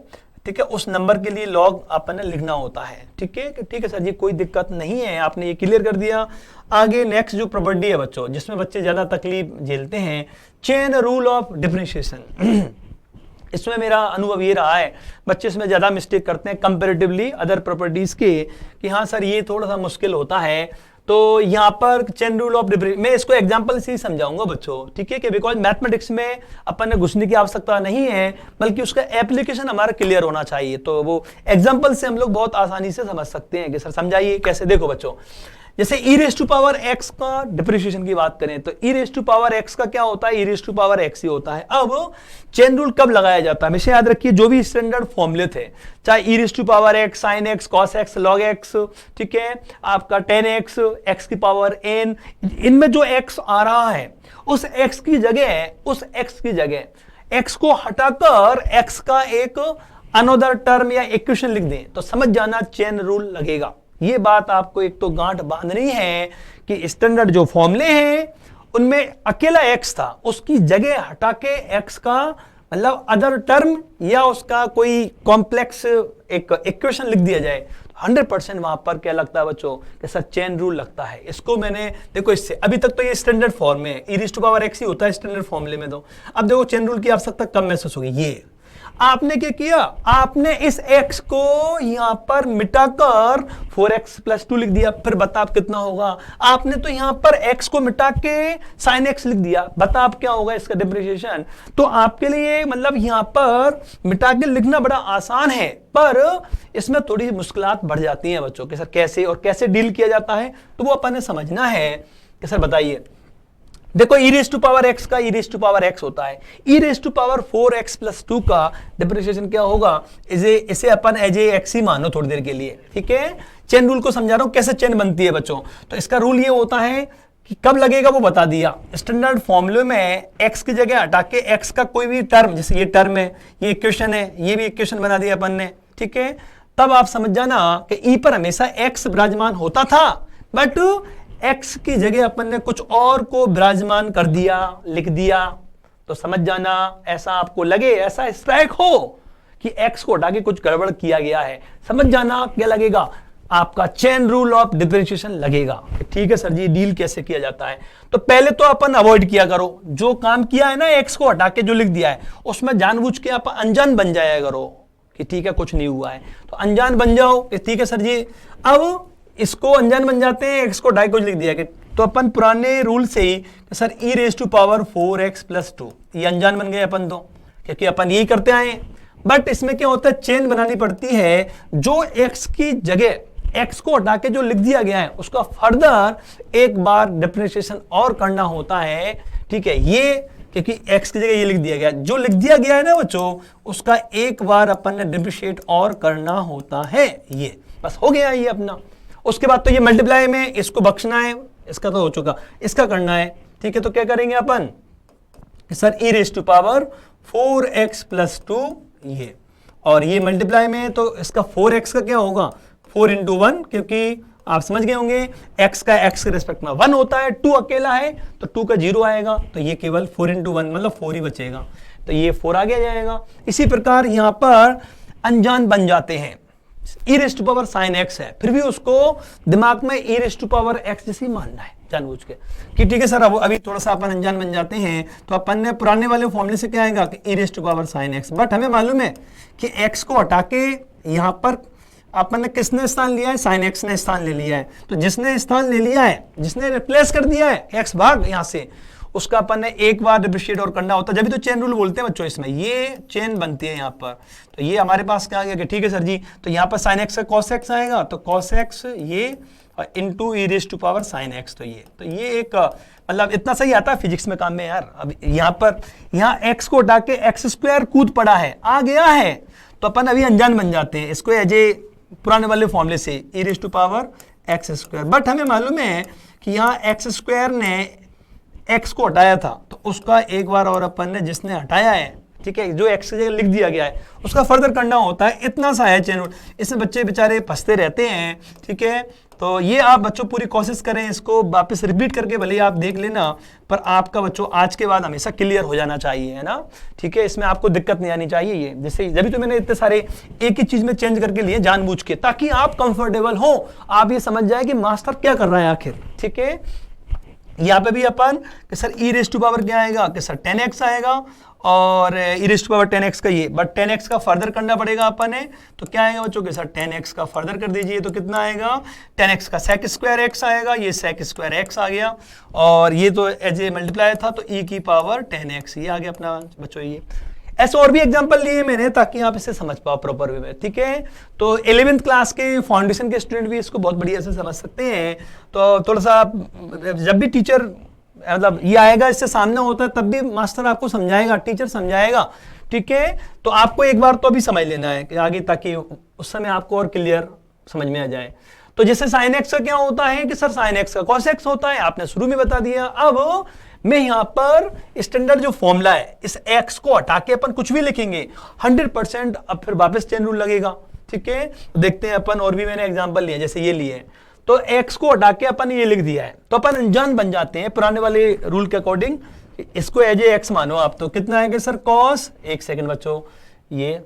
ठीक है, उस नंबर के लिए लॉग अपन ने लिखना होता है। ठीक है सर जी, कोई दिक्कत नहीं है, आपने ये क्लियर कर दिया। आगे नेक्स्ट जो प्रॉपर्टी है बच्चों, जिसमें बच्चे ज्यादा तकलीफ झेलते हैं, चेन रूल ऑफ डिफरेंशिएशन। इसमें मेरा अनुभव ये रहा है बच्चे इसमें ज्यादा मिस्टेक करते हैं कंपैरेटिवली अदर प्रॉपर्टीज के, कि हाँ सर ये थोड़ा सा मुश्किल होता है। तो यहाँ पर चेन रूल ऑफ डिफरेंशिएशन, मैं इसको एग्जांपल से ही समझाऊंगा बच्चों, ठीक है, कि बिकॉज मैथमेटिक्स में अपन ने घुसने की आवश्यकता नहीं है, बल्कि उसका एप्लीकेशन हमारा क्लियर होना चाहिए। तो वो एग्जांपल से हम लोग बहुत आसानी से समझ सकते हैं कि सर समझाइए कैसे। देखो बच्चों, जैसे e⁻x का डिप्रिसिएशन की बात करें तो e⁻x का क्या होता है, e⁻x ही होता है। अब चेन रूल कब लगाया जाता है, हमेशा याद रखिए, जो भी स्टैंडर्ड फॉर्मूले थे, चाहे e⁻x, sin x, cos x, log x, ठीक है, आपका 10x, x की पावर n, इनमें जो x आ रहा है उस x की जगह x को हटाकर x का एक अनदर टर्म या इक्वेशन लिख दें तो समझ जाना चेन रूल लगेगा। ये बात आपको एक तो गांठ बांधनी है कि स्टैंडर्ड जो फॉर्मूले हैं उनमें अकेला x था, उसकी जगह हटा के x का मतलब अदर टर्म या उसका कोई कॉम्प्लेक्स एक इक्वेशन लिख दिया जाए, 100% वहां पर क्या लगता है बच्चों कि सर चेन रूल लगता है। इसको मैंने देखो, इससे अभी तक तो ये स्टैंडर्ड फॉर्म में है, e⁻x ही होता है स्टैंडर्ड फॉर्मूले में। तो अब देखो चेन रूल की आवश्यकता कब महसूस होगी। ये आपने क्या किया, आपने इस x को यहां पर मिटाकर 4x+2 लिख दिया। फिर बता आप कितना होगा, आपने तो यहां पर x को मिटा के sin x लिख दिया, बता आप क्या होगा इसका डिफरेंशिएशन। तो आपके लिए मतलब यहां पर मिटा के लिखना बड़ा आसान है, पर इसमें थोड़ी मुश्किलात बढ़ जाती हैं बच्चों के सर कैसे और कैसे डील किया जाता है, तो वो अपन ने समझना है कि सर बताइए। देखो e⁻x का e⁻x होता है, e⁻4x+2 का डिफरेंशिएशन क्या होगा, इसे अपन एज ए एक्स ही मानो थोड़ी देर के लिए, ठीक है। चेन रूल को समझा रहा हूं कैसे चेन बनती है बच्चों। तो इसका रूल ये होता है कि कब लगेगा वो बता दिया। स्टैंडर्ड फॉर्मूले में x की जगह हटा के x का कोई भी टर्म, जैसे ये टर्म है, ये इक्वेशन है, ये भी इक्वेशन बना दिया अपन ने, ठीक है। तब आप समझ जाना कि e पर हमेशा x विराजमान होता था, बट x की जगह अपन ने कुछ और को विराजमान कर दिया, लिख दिया। तो समझ जाना, ऐसा आपको लगे, ऐसा स्ट्राइक हो कि x को हटा के कुछ गड़बड़ किया गया है, समझ जाना क्या लगेगा, आपका चेन रूल ऑफ डिफरेंशिएशन लगेगा। ठीक है सर जी, डील कैसे किया जाता है। तो पहले तो अपन अवॉइड किया करो, जो काम किया है ना x को हटा के जो लिख दिया है उसमें जानबूझ के आप अनजान बन जाया करो कि ठीक है कुछ नहीं हुआ है, तो अनजान बन जाओ कि ठीक है सर जी। अब इसको अनजान बन जाते हैं, x को हटा के कुछ लिख दिया कि, तो अपन पुराने रूल से ही सर e⁻4x+2 ये अनजान बन गए अपन तो, क्योंकि अपन यही करते आए। बट इसमें क्या होता है, चेन बनानी पड़ती है, जो x की जगह x को हटा के जो लिख दिया गया है उसका फर्दर एक बार डिफरेंशिएशन और करना होता है, ठीक है। ये क्योंकि x की जगह ये लिख दिया गया, जो लिख दिया गया है ना बच्चों, उसका एक बार अपन ने डिफरेंशिएट और करना होता है। ये बस हो गया ये अपना। उसके बाद तो ये मल्टीप्लाई में इसको बख्शना है, इसका तो हो चुका, इसका करना है, ठीक है। तो क्या करेंगे अपन सर e⁻4x+2 ये, और ये मल्टीप्लाई में तो इसका 4x का क्या होगा 4 × 1, क्योंकि आप समझ गए होंगे x का x के रिस्पेक्ट में 1 होता है, 2 अकेला है तो 2 का 0 आएगा, तो ये केवल 4 × 1 मतलब 4 ही बचेगा, तो ये 4 आगे जाएगा। इसी प्रकार यहां पर अनजान बन जाते हैं, e⁻sin x है, फिर भी उसको दिमाग में e⁻x जैसे मानना है जानबूझ के कि ठीक है सर। अब अभी थोड़ा सा अपन अनजान बन जाते हैं, तो अपन ने पुराने वाले फॉर्मूले से क्या आएगा कि e⁻sin x, बट हमें मालूम है कि x को हटा के यहां पर अपन ने किसने स्थान लिया है, sin x ने स्थान ले लिया है। तो जिसने स्थान ले लिया है, जिसने रिप्लेस कर दिया है x भाग यहां से, उसका अपन ने एक बार डिफरेंशिएट और करना होता है, जब भी तो चेन रूल बोलते हैं बच्चों। इसमें ये चेन बनती है यहाँ पर, तो ये हमारे पास क्या आ गया कि ठीक है सर जी, तो यहाँ पर sin x का cos x आएगा, तो cos x ये इंटू e⁻sin x, तो ये एक मतलब इतना सही आता है फिजिक्स में काम में यार। अब यहाँ x को हटा के x² कूद पड़ा है, आ गया है, तो अपन अभी अनजान बन जाते हैं इसको एज ए पुराने वाले फॉर्मूले से e⁻x²। बट हमें मालूम है कि यहाँ x² ने x को हटाया था, तो उसका एक बार और अपन ने जिसने हटाया है, ठीक है, जो x की जगह लिख दिया गया है उसका फर्दर करना होता है। इतना सा है चेन रूल, इसमें बच्चे बेचारे फंसते रहते हैं, ठीक है। तो ये आप बच्चों पूरी कोशिश करें, इसको वापस रिपीट करके भले ही आप देख लेना, पर आपका बच्चों आज के बाद हमेशा क्लियर हो जाना चाहिए, है ना, ठीक है। इसमें आपको दिक्कत नहीं आनी चाहिए। ये जैसे जब भी तो मैंने इतने सारे एक ही चीज में चेंज करके लिए जानबूझ के, ताकि आप कंफर्टेबल हो, आप ये समझ जाए कि मास्टर क्या कर रहा है आखिर, ठीक है। यहाँ पे भी अपन कि सर e⁻ क्या आएगा कि सर 10x आएगा, और e⁻10x का ये, बट 10x का फर्दर करना पड़ेगा अपन ने, तो क्या आएगा बच्चों के सर 10x का फर्दर कर दीजिए, तो कितना आएगा 10x का sec² x आएगा, ये sec² x आ गया, और ये तो एज ए मल्टीप्लाई था तो e⁻10x ये आ गया अपना बच्चों। ये ऐसे और भी एग्जांपल लिए मैंने ताकि आप इसे समझ पाओ प्रॉपर वे में, ठीक है। तो 11th क्लास के फाउंडेशन के स्टूडेंट भी इसको बहुत बढ़िया से समझ सकते हैं। तो थोड़ा सा जब भी टीचर मतलब ये आएगा इससे सामने होता है, तब भी मास्टर आपको समझाएगा, टीचर समझाएगा, ठीक है। तो आपको एक बार तो अभी समझ लेना है कि आगे, ताकि उस समय आपको और क्लियर समझ में आ जाए। तो जैसे sin x का क्या होता है कि सर sin x का cos x होता है, आपने शुरू में बता दिया। अब मैं यहाँ पर स्टैंडर्ड जो फॉर्मूला है, इस x को हटा के अपन कुछ भी लिखेंगे 100%, अब फिर वापस चेन रूल लगेगा, ठीक है। देखते हैं अपन, और भी मैंने एग्जांपल लिए, जैसे ये लिए, तो x को हटा के अपन ये लिख दिया है, तो अपन अनजान बन जाते हैं पुराने वाले रूल के अकॉर्डिंग। इसको एज ए एक्स मानो आप, तो कितना आएगा सर कॉस, एक सेकंड बच्चों ये,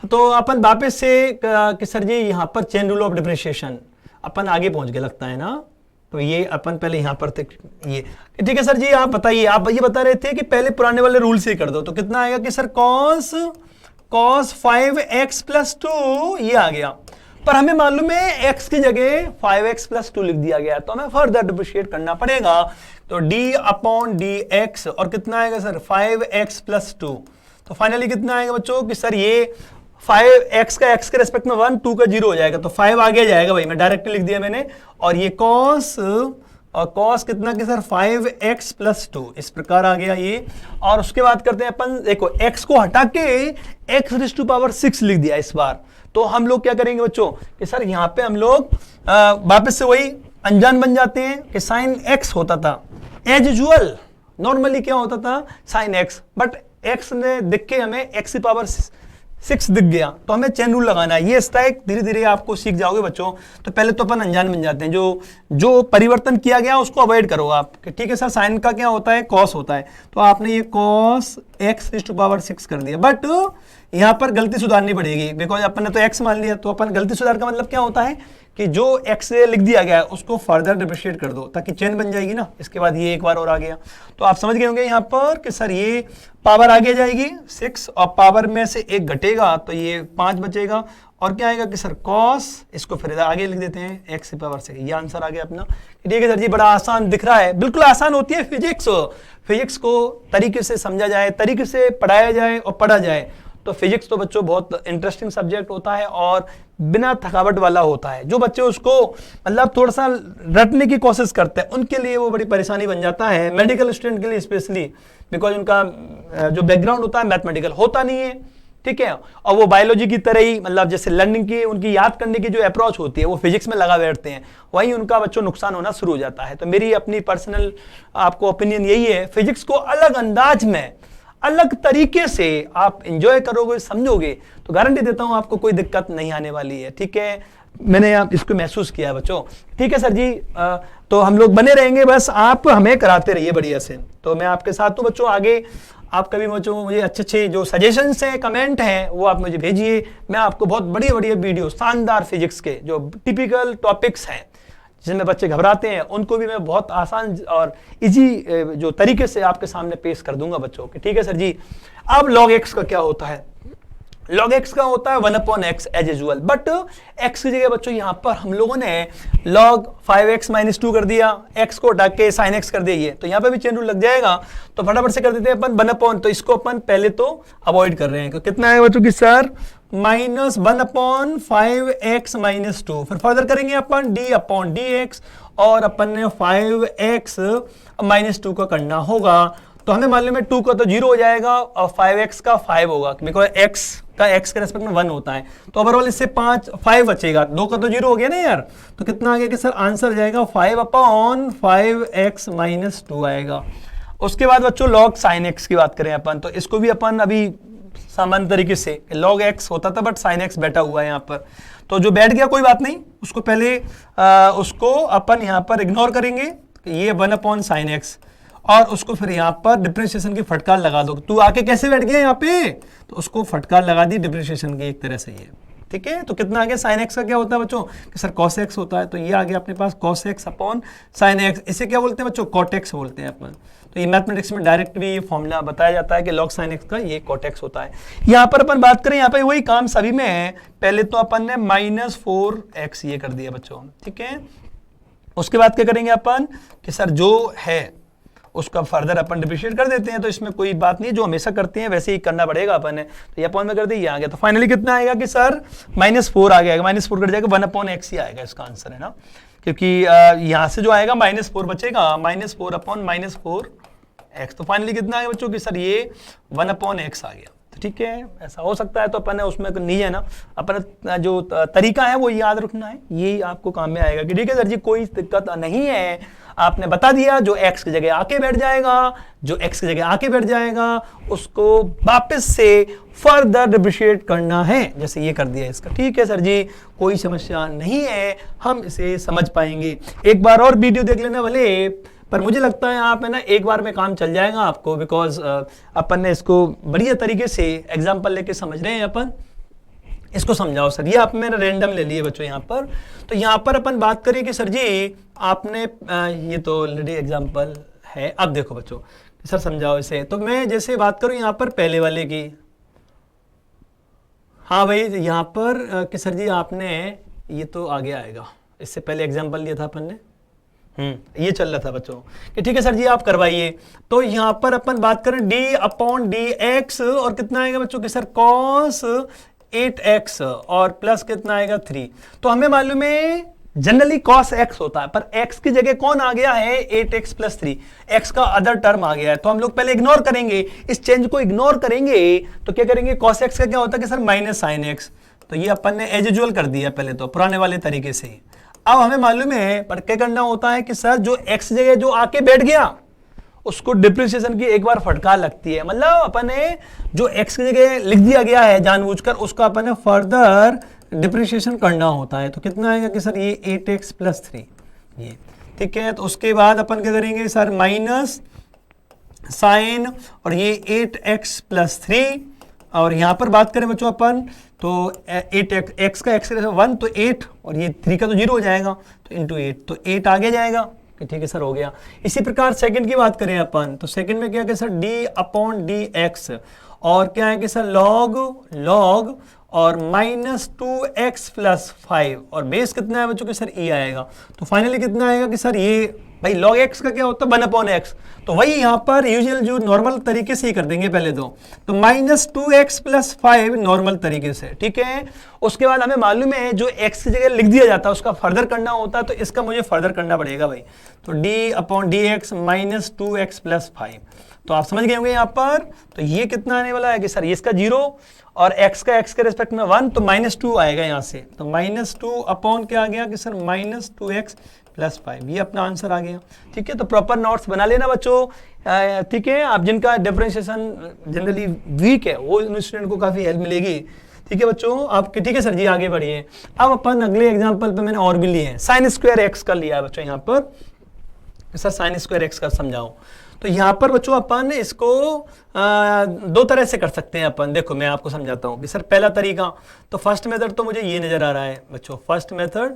तो अपन वापस से कि सर जी यहाँ पर चेन रूल ऑफ डिफरेंशिएशन अपन आगे पहुंच गए लगता है ना, तो ये अपन पहले यहाँ पर थे ये, ठीक है सर जी आप बताइए, आप ये बता रहे थे कि पहले पुराने वाले रूल से कर दो, तो कितना आएगा कि सर कॉस 5x + 2 ये आ गया, पर हमें मालूम है x की जगह 5x + 2 लिख दिया गया, तो हमें फर्दर डिफरेंशिएट करना पड़ेगा, तो d/dx और कितना आएगा सर 5x + 2, तो फाइनली कितना आएगा बच्चों कि सर ये 5x का x के रेस्पेक्ट में 1, 2 का 0 हो जाएगा, तो 5 आगे जाएगा भाई, मैं डायरेक्टली लिख दिया मैंने, और ये cos और cos कितना कि सर 5x + 2 इस प्रकार आ गया ये, और उसके बाद करते हैं अपन, देखो x को हटा के x⁻⁶ लिख दिया इस बार, तो हम लोग क्या करेंगे बच्चों कि सर यहाँ पे हम लोग वापस से वही अनजान बन जाते हैं कि sin x होता था एज यूजुअल, नॉर्मली क्या होता था sin x, बट x ने दिख के हमें x⁻⁶ दिख गया, तो हमें चेन रूल लगाना है, ये स्टाइक धीरे धीरे आपको सीख जाओगे बच्चों, तो पहले तो अपन अनजान बन जाते हैं, जो परिवर्तन किया गया उसको अवॉइड करो आप, ठीक है सर साइन का क्या होता है कॉस होता है, तो आपने ये cos x⁻⁶ कर दिया, बट यहाँ पर गलती सुधारनी पड़ेगी, बिकॉज अपन ने तो x मान लिया, तो अपन गलती सुधार का मतलब क्या होता है कि जो x लिख दिया गया है उसको फर्दर डिफरेंशिएट कर दो ताकि चेन बन जाएगी ना, इसके बाद ये एक बार और आ गया, तो आप समझ गए होंगे यहाँ पर कि सर ये पावर आगे जाएगी 6 और पावर में से 1 घटेगा तो ये 5 बचेगा, और क्या आएगा कि सर cos, इसको फिर आगे लिख देते हैं x⁻⁶, ये आंसर आ गया अपना, ठीक है सर जी, बड़ा आसान दिख रहा है, बिल्कुल आसान होती है फिजिक्स को तरीके से समझा जाए, तरीके से पढ़ाया जाए और पढ़ा जाए, तो फिजिक्स तो बच्चों बहुत इंटरेस्टिंग सब्जेक्ट होता है और बिना थकावट वाला होता है, जो बच्चे उसको मतलब थोड़ा सा रटने की कोशिश करते हैं उनके लिए वो बड़ी परेशानी बन जाता है, मेडिकल स्टूडेंट के लिए स्पेशली, बिकॉज उनका जो बैकग्राउंड होता है मैथमेटिकल होता नहीं है, ठीक है, और वो बायोलॉजी की तरह ही मतलब जैसे लर्निंग की उनकी याद करने की जो अप्रोच होती है वो फिजिक्स में लगा बैठते हैं, वहीं उनका बच्चों नुकसान होना शुरू हो जाता है, तो मेरी अपनी पर्सनल आपको ओपिनियन यही है, फिजिक्स को अलग अंदाज में अलग तरीके से आप एंजॉय करोगे समझोगे तो गारंटी देता हूं आपको कोई दिक्कत नहीं आने वाली है, ठीक है, मैंने आप इसको महसूस किया बच्चों, ठीक है सर जी, तो हम लोग बने रहेंगे, बस आप हमें कराते रहिए बढ़िया से, तो मैं आपके साथ हूं बच्चों, आगे आप कभी बच्चों मुझे अच्छे जो सजेशंस हैं कमेंट हैं वो आप मुझे भेजिए, मैं आपको बहुत बढ़िया बढ़िया वीडियो शानदार फिजिक्स के जो टिपिकल टॉपिक्स हैं जिनमें बच्चे घबराते हैं उनको भी मैं बहुत आसान और इजी जो तरीके से आपके सामने पेश कर दूंगा बच्चों के, ठीक है सर जी। अब log x का क्या होता है, log x का होता है 1/x as usual, but x की जगह बच्चों यहाँ पर हम लोगों ने log 5x - 2 कर दिया, x को हटा के sin x कर दिया, ये तो यहाँ पे भी चेन रूल लग जाएगा, तो फटाफट से कर देते हैं अपन 1/, तो इसको अपन पहले तो अवॉइड कर रहे हैं, तो कितना है बच्चों की सर -1/5x - 2, फिर फर्दर करेंगे अपन d/dx और अपन ने 5x - 2 का करना होगा, तो हमें मालूम है 2 का तो 0 हो जाएगा और 5x का 5 होगा, बिकॉज x का x के रेस्पेक्ट में 1 होता है, तो ओवरऑल इससे 5 बचेगा, 2 का तो 0 हो गया ना यार, तो कितना आ गया कि सर आंसर जाएगा 5/5x - 2 आएगा। उसके बाद बच्चों log sin x की बात करें अपन, तो इसको भी अपन अभी सामान्य तरीके से log x होता था बट sin x बैठा हुआ है यहाँ पर, तो जो बैठ गया कोई बात नहीं, उसको पहले उसको अपन यहाँ पर इग्नोर करेंगे, ये 1/sin x, और उसको फिर यहाँ पर डिफरेंशिएशन की फटकार लगा दो, तू आके कैसे बैठ गया यहाँ पे, तो उसको फटकार लगा दी डिफरेंशिएशन की एक तरह से ये, ठीक है, तो कितना आ गया sin x का क्या होता है बच्चों कि सर cos x होता है, तो ये आ गया अपने पास cos x/sin x, इसे क्या बोलते हैं बच्चों cot x बोलते हैं अपन, तो ये मैथमेटिक्स में डायरेक्ट भी ये फॉर्मूला बताया जाता है कि log sin x का ये cot x होता है। यहाँ पर अपन बात करें, यहाँ पे वही काम सभी में है, पहले तो अपन ने -4x ये कर दिया बच्चों, ठीक है, उसके बाद क्या करेंगे अपन कि सर जो है उसका फर्दर अपन डिफरेंशिएट कर देते हैं, तो इसमें कोई बात नहीं, जो हमेशा करते हैं वैसे ही करना पड़ेगा अपन ने, तो ये अपन में कर दिया, ये आ गया, तो फाइनली कितना आएगा कि सर -4 आ गया, -4 कट जाएगा 1/x ही आएगा इसका आंसर, है ना, क्योंकि यहाँ से जो आएगा -4 बचेगा, -4/-4x, तो फाइनली कितना आएगा बच्चों कि सर ये 1/x आ गया, तो ठीक है, ऐसा हो सकता है, तो अपन ने उसमें नहीं है ना, अपन जो तरीका है वो याद रखना है, यही आपको काम में आएगा कि ठीक है सर जी कोई दिक्कत नहीं है, आपने बता दिया, जो x की जगह आके बैठ जाएगा, जो x की जगह आके बैठ जाएगा उसको वापस से फर्दर डिफरेंशिएट करना है, जैसे ये कर दिया इसका, ठीक है सर जी कोई समस्या नहीं है, हम इसे समझ पाएंगे। एक बार और वीडियो देख लेना भले, पर मुझे लगता है आप है ना एक बार में काम चल जाएगा आपको, बिकॉज अपन ने इसको बढ़िया तरीके से एग्जाम्पल लेके समझ रहे हैं अपन। इसको समझाओ सर, ये आप मैंने रैंडम ले लिए बच्चों यहाँ पर। तो यहाँ पर अपन बात करें कि सर जी आपने ये तो ऑलरेडी एग्जाम्पल है। अब देखो बच्चों सर समझाओ इसे। तो मैं जैसे बात करूँ यहाँ पर पहले वाले की, हाँ भाई यहाँ पर कि सर जी आपने ये तो आगे आएगा, इससे पहले एग्जाम्पल लिया था अपन ने, ये चल रहा था बच्चों कि ठीक है सर जी आप करवाइए। तो यहाँ पर अपन बात करें d/dx और कितना आएगा बच्चों कि सर cos 8x और प्लस कितना आएगा 3। तो हमें मालूम है जनरली cos x होता है, पर x की जगह कौन आ गया है 8x + 3, x का अदर टर्म आ गया है। तो हम लोग पहले इग्नोर करेंगे, इस चेंज को इग्नोर करेंगे। तो क्या करेंगे cos x का क्या होता है कि सर -sin x। तो ये अपन ने एज यूजुअल कर दिया पहले तो पुराने वाले तरीके से। अब हमें मालूम है पर क्या करना होता है कि सर जो x जगह जो आके बैठ गया उसको डिप्रिसिएशन की एक बार फटकार लगती है। मतलब अपन ने जो x की जगह लिख दिया गया है जानबूझकर, उसका अपन ने फर्दर डिप्रिसिएशन करना होता है। तो कितना आएगा कि सर ये 8x + 3 ये ठीक है। तो उसके बाद अपन क्या करेंगे सर माइनस साइन और ये 8x + 3 और यहाँ पर बात करें बच्चों अपन तो 8x का x 1 तो 8 और ये 3 का तो 0 हो जाएगा तो इंटू 8 तो 8 आगे जाएगा कि ठीक है सर हो गया। इसी प्रकार सेकंड की बात करें अपन तो सेकंड में क्या है सर d/dx और क्या है कि सर log और -2x + 5 और बेस कितना है बच्चों कि सर e आएगा। तो फाइनली कितना आएगा कि सर ये भाई log x का क्या होता है 1/x। तो वही यहाँ पर यूजुअल जो नॉर्मल तरीके से ही कर देंगे पहले तो -2x + 5 नॉर्मल तरीके से ठीक है। उसके बाद हमें मालूम है जो x की जगह लिख दिया जाता है उसका फर्दर करना होता है, तो इसका मुझे फर्दर करना पड़ेगा भाई। तो d/dx -2x + 5 तो आप समझ गए होंगे यहाँ पर। तो ये कितना आने वाला है कि सर ये इसका 0 और x का x के रिस्पेक्ट में 1 तो -2 आएगा यहाँ से। तो -2 अपॉन क्या आ गया कि सर -2x + 5 ये अपना आंसर आ गया ठीक है। तो प्रॉपर नोट्स बना लेना बच्चों ठीक है। आप जिनका डिफरेंशिएशन जनरली वीक है वो स्टूडेंट को काफ़ी हेल्प मिलेगी ठीक है बच्चों आपके। ठीक है सर जी आगे बढ़िए। अब अपन अगले एग्जाम्पल पे मैंने और भी लिए हैं, sin² x का लिया है बच्चों यहाँ पर। सर sin² x का समझाओ। तो यहाँ पर बच्चों अपन इसको दो तरह से कर सकते हैं अपन। देखो मैं आपको समझाता हूँ कि सर पहला तरीका तो फर्स्ट मेथड तो मुझे ये नजर आ रहा है बच्चों फर्स्ट मेथड,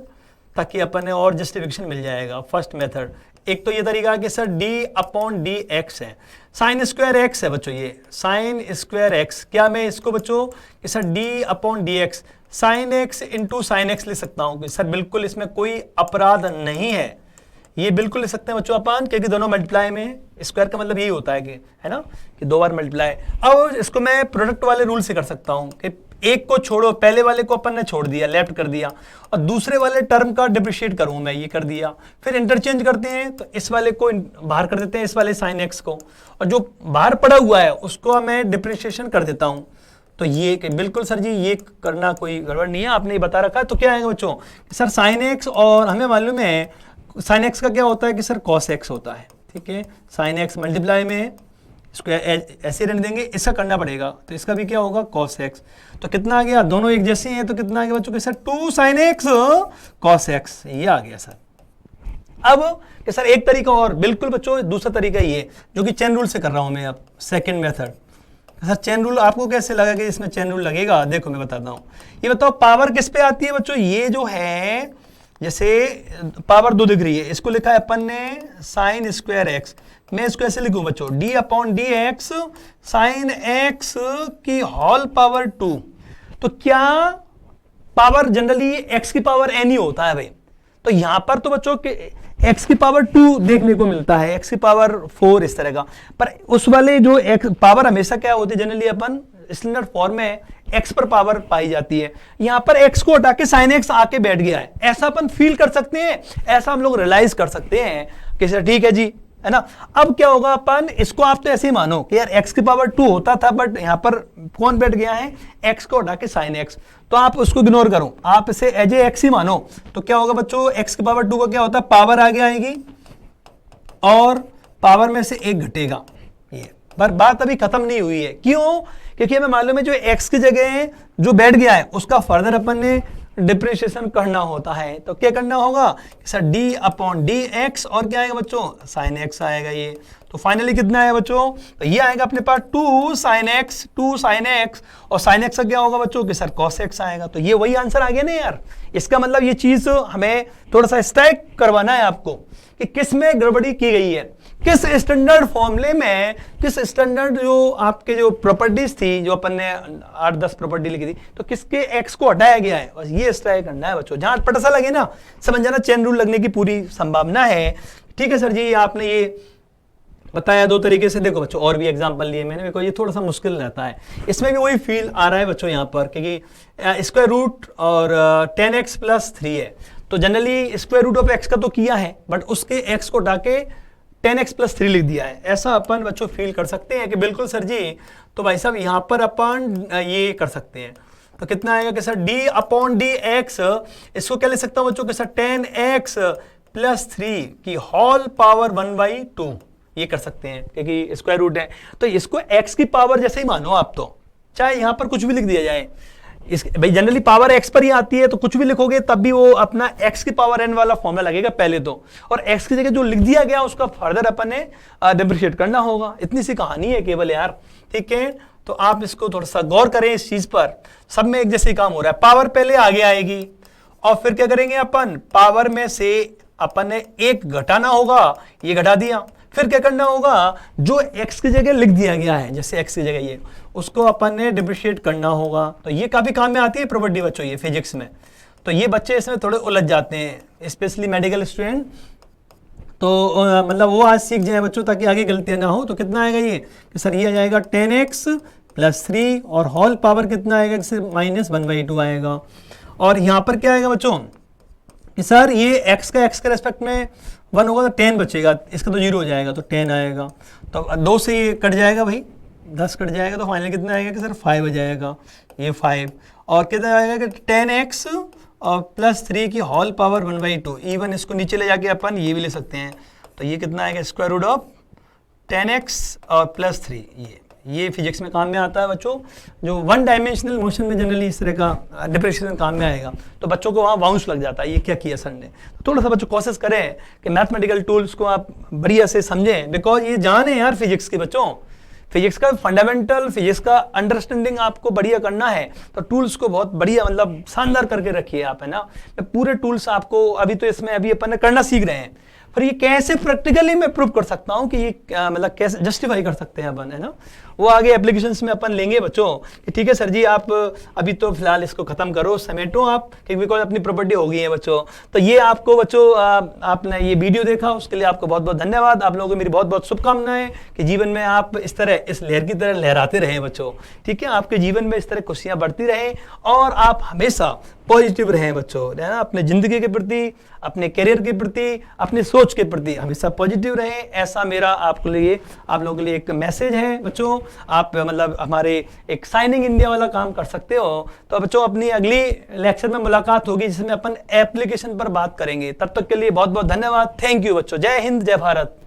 ताकि अपन ने और जस्टिफिकेशन मिल जाएगा। फर्स्ट मेथड एक तो ये तरीका कि सर d/dx है, sin² x है बच्चों ये sin² x। क्या मैं इसको बच्चों कि sir d/dx sin x × sin x लिख सकता हूँ कि सर बिल्कुल इसमें कोई अपराध नहीं है, ये बिल्कुल लिख सकते हैं बच्चों अपन, क्योंकि दोनों मल्टीप्लाई में स्क्वायर का मतलब यही होता है कि है ना कि 2 बार मल्टीप्लाई। अब इसको मैं प्रोडक्ट वाले रूल से कर सकता हूं कि एक को छोड़ो, पहले वाले को अपन ने छोड़ दिया लेफ्ट कर दिया और दूसरे वाले टर्म का डिप्रिशिएट करूं मैं, ये कर दिया। फिर इंटरचेंज करते हैं तो इस वाले को बाहर कर देते हैं, इस वाले sin x को, और जो बाहर पड़ा हुआ है उसको मैं डिप्रिशिएशन कर देता हूं। तो ये बिल्कुल सर जी ये करना कोई गड़बड़ नहीं है, आपने ये बता रखा है। तो क्या आएगा बच्चों सर sin x और हमें मालूम है sin x का क्या होता है कि सर cos x होता है ठीक है। sin x मल्टीप्लाई में इसको ऐसे रहने देंगे, इसका करना पड़ेगा तो इसका भी क्या होगा cos x। तो कितना आ गया, दोनों एक जैसे हैं तो कितना आ गया बच्चों के sir 2 sin x cos x ये आ गया सर। अब कि सर एक तरीका और बिल्कुल बच्चों दूसरा तरीका ये जो कि चेन रूल से कर रहा हूं मैं। अब second method sir chain rule आपको कैसे लगा कि इसमें चेन रूल लगेगा, देखो मैं बताता हूं। ये बताओ पावर किस पे आती है बच्चों, ये जो है जैसे पावर 2 दिख रही है, इसको लिखा है अपन ने sin² x। मैं इसको ऐसे लिखूं बच्चों d/dx sin x की होल पावर 2। तो क्या पावर जनरली x की पावर n ही होता है भाई। तो यहां पर तो बच्चों के x की पावर 2 देखने को मिलता है, x की पावर 4 इस तरह का। पर उस वाले जो x पावर हमेशा क्या होती है जनरली अपन स्टैंडर्ड फॉर्म में x पर पावर पाई जाती है। यहां पर x को हटा के sin x आके बैठ गया है, ऐसा अपन फील कर सकते हैं, ऐसा हम लोग रियलाइज कर सकते हैं कि सर ठीक है जी है ना। अब क्या होगा अपन इसको आप तो ऐसे ही मानो कि यार x की पावर 2 होता था, बट यहां पर कौन बैठ गया है x को हटा के sin x। तो आप उसको इग्नोर करो, आप इसे एज ए x ही मानो। तो क्या होगा बच्चों x की पावर 2 का क्या होता है, पावर आगे आएगी और पावर में से 1 घटेगा। ये पर बात अभी खत्म नहीं हुई है, क्यों, क्योंकि हमें मालूम है जो x की जगह जो बैठ गया है उसका फर्दर अपन ने डिफरेंशिएशन करना होता है तो क्या करना होगा sir D upon D x और क्या आएगा बच्चों साइन एक्स आएगा ये। तो फाइनली कितना है बच्चों तो ये आएगा अपने पास 2 sin x और sin x का क्या होगा बच्चों कि सर cos x आएगा। तो ये वही आंसर आ गया ना यार। इसका मतलब ये चीज हमें थोड़ा सा स्ट्राइक करवाना है आपको कि किस में गड़बड़ी की गई है, किस स्टैंडर्ड फॉर्मूले में, किस स्टैंडर्ड जो आपके जो प्रॉपर्टीज थी जो अपन ने 8-10 प्रॉपर्टी लिखी थी तो किसके x को हटाया गया है। बस ये स्ट्राइक करना है बच्चों। जहां पता सा लगे ना समझ जाना चेन रूल लगने की पूरी संभावना है। ठीक है सर जी आपने ये बताया 2 तरीके से। देखो बच्चों और भी एग्जांपल लिए मैंने, मेरे को ये थोड़ा सा मुश्किल रहता है। इसमें भी वही फील आ रहा है बच्चों यहाँ पर क्योंकि स्क्वायर रूट और 10x + 3 है तो generally square root of x का तो किया है बट उसके x को हटा के 10x + 3 लिख दिया है। ऐसा अपन बच्चों फील कर सकते हैं कि बिल्कुल सर जी तो भाई साहब यहाँ पर अपन ये कर सकते हैं। तो कितना आएगा कि sir d upon D x, इसको क्या लिख सकता हूँ बच्चों कि सर 10x + 3 की होल पावर 1/2 ये कर सकते हैं क्योंकि स्क्वायर रूट है। तो इसको x की पावर जैसे ही मानो आप, तो चाहे यहां पर कुछ भी लिख दिया जाए, इस भाई जनरली पावर x पर ही आती है तो कुछ भी लिखोगे तब भी वो अपना x की पावर n वाला फॉर्मूला लगेगा पहले तो, और x की जगह जो लिख दिया गया उसका फर्दर अपन ने डिफरेंशिएट करना होगा। इतनी सी कहानी है केवल यार। ठीक है तो आप इसको थोड़ा सा गौर करें इस चीज पर। सब में एक जैसे काम हो रहा है। पावर पहले आगे आएगी और फिर क्या करेंगे अपन पावर में से अपन ने 1 घटाना होगा, ये घटा दिया। फिर क्या करना होगा जो x की जगह लिख दिया गया है जैसे x की जगह ये उसको अपन ने डिफरेंशिएट करना होगा। तो ये काफी काम में आती है प्रॉपर्टी बच्चों ये फिजिक्स में। तो ये बच्चे इसमें थोड़े उलझ जाते हैं स्पेशली मेडिकल स्टूडेंट। तो मतलब वो आज सीख जाए बच्चों ताकि आगे गलतियां ना हो। तो कितना आएगा ये कि सर ये आ जाएगा 10x + 3 और होल पावर कितना आएगा कि -1/2 आएगा। और यहाँ पर क्या आएगा बच्चों कि सर ये x के रेस्पेक्ट में 1 होगा तो 10 बचेगा, इसका तो 0 हो जाएगा तो 10 आएगा। तो 2 से ये कट जाएगा भाई, 10 कट जाएगा तो फाइनल कितना आएगा कि सर 5 आ जाएगा, ये 5। और कितना आएगा कि 10x और +3 की होल पावर 1/2। इवन इसको नीचे ले जाके अपन ये भी ले सकते हैं। तो ये कितना आएगा स्क्वायर रूट ऑफ 10x और +3। ये फिजिक्स में काम में आता है बच्चों। जो 1 डायमेंशनल मोशन में जनरली इस तरह का डिफरेंशिएशन काम में आएगा तो बच्चों को वहाँ बाउंस लग जाता है ये क्या किया सर ने। तो थोड़ा सा बच्चों कोशिश करें कि मैथमेटिकल टूल्स को आप बढ़िया से समझें, बिकॉज ये जान है यार फिजिक्स की बच्चों। फिजिक्स का फंडामेंटल, फिजिक्स का अंडरस्टैंडिंग आपको बढ़िया करना है तो टूल्स को बहुत बढ़िया मतलब शानदार करके रखिए आप, है ना। पूरे टूल्स आपको अभी तो इसमें अभी अपन करना सीख रहे हैं, फिर ये कैसे प्रैक्टिकली मैं प्रूव कर सकता हूँ कि ये मतलब कैसे जस्टिफाई कर सकते हैं अपन, है ना। वो आगे एप्लीकेशंस में अपन लेंगे बच्चों कि ठीक है सर जी आप अभी तो फिलहाल इसको खत्म करो, समेटो आप, बिकॉज अपनी प्रॉपर्टी हो गई है बच्चों। तो ये आपको बच्चों आपने ये वीडियो देखा उसके लिए आपको बहुत बहुत धन्यवाद। आप लोगों को मेरी बहुत बहुत शुभकामनाएं कि जीवन में आप इस तरह इस लहर की तरह लहराते रहें बच्चों। ठीक है, आपके जीवन में इस तरह खुशियां बढ़ती रहें और आप हमेशा पॉजिटिव रहें बच्चों, है ना। अपने जिंदगी के प्रति, अपने करियर के प्रति, अपनी सोच के प्रति हमेशा पॉजिटिव रहें। ऐसा मेरा आप लोगों के लिए एक मैसेज है बच्चों। आप मतलब हमारे एक साइनिंग इंडिया वाला काम कर सकते हो। तो बच्चों अपनी अगली लेक्चर में मुलाकात होगी जिसमें अपन एप्लीकेशन पर बात करेंगे। तब तक के लिए बहुत बहुत धन्यवाद। थैंक यू बच्चों। जय हिंद, जय भारत।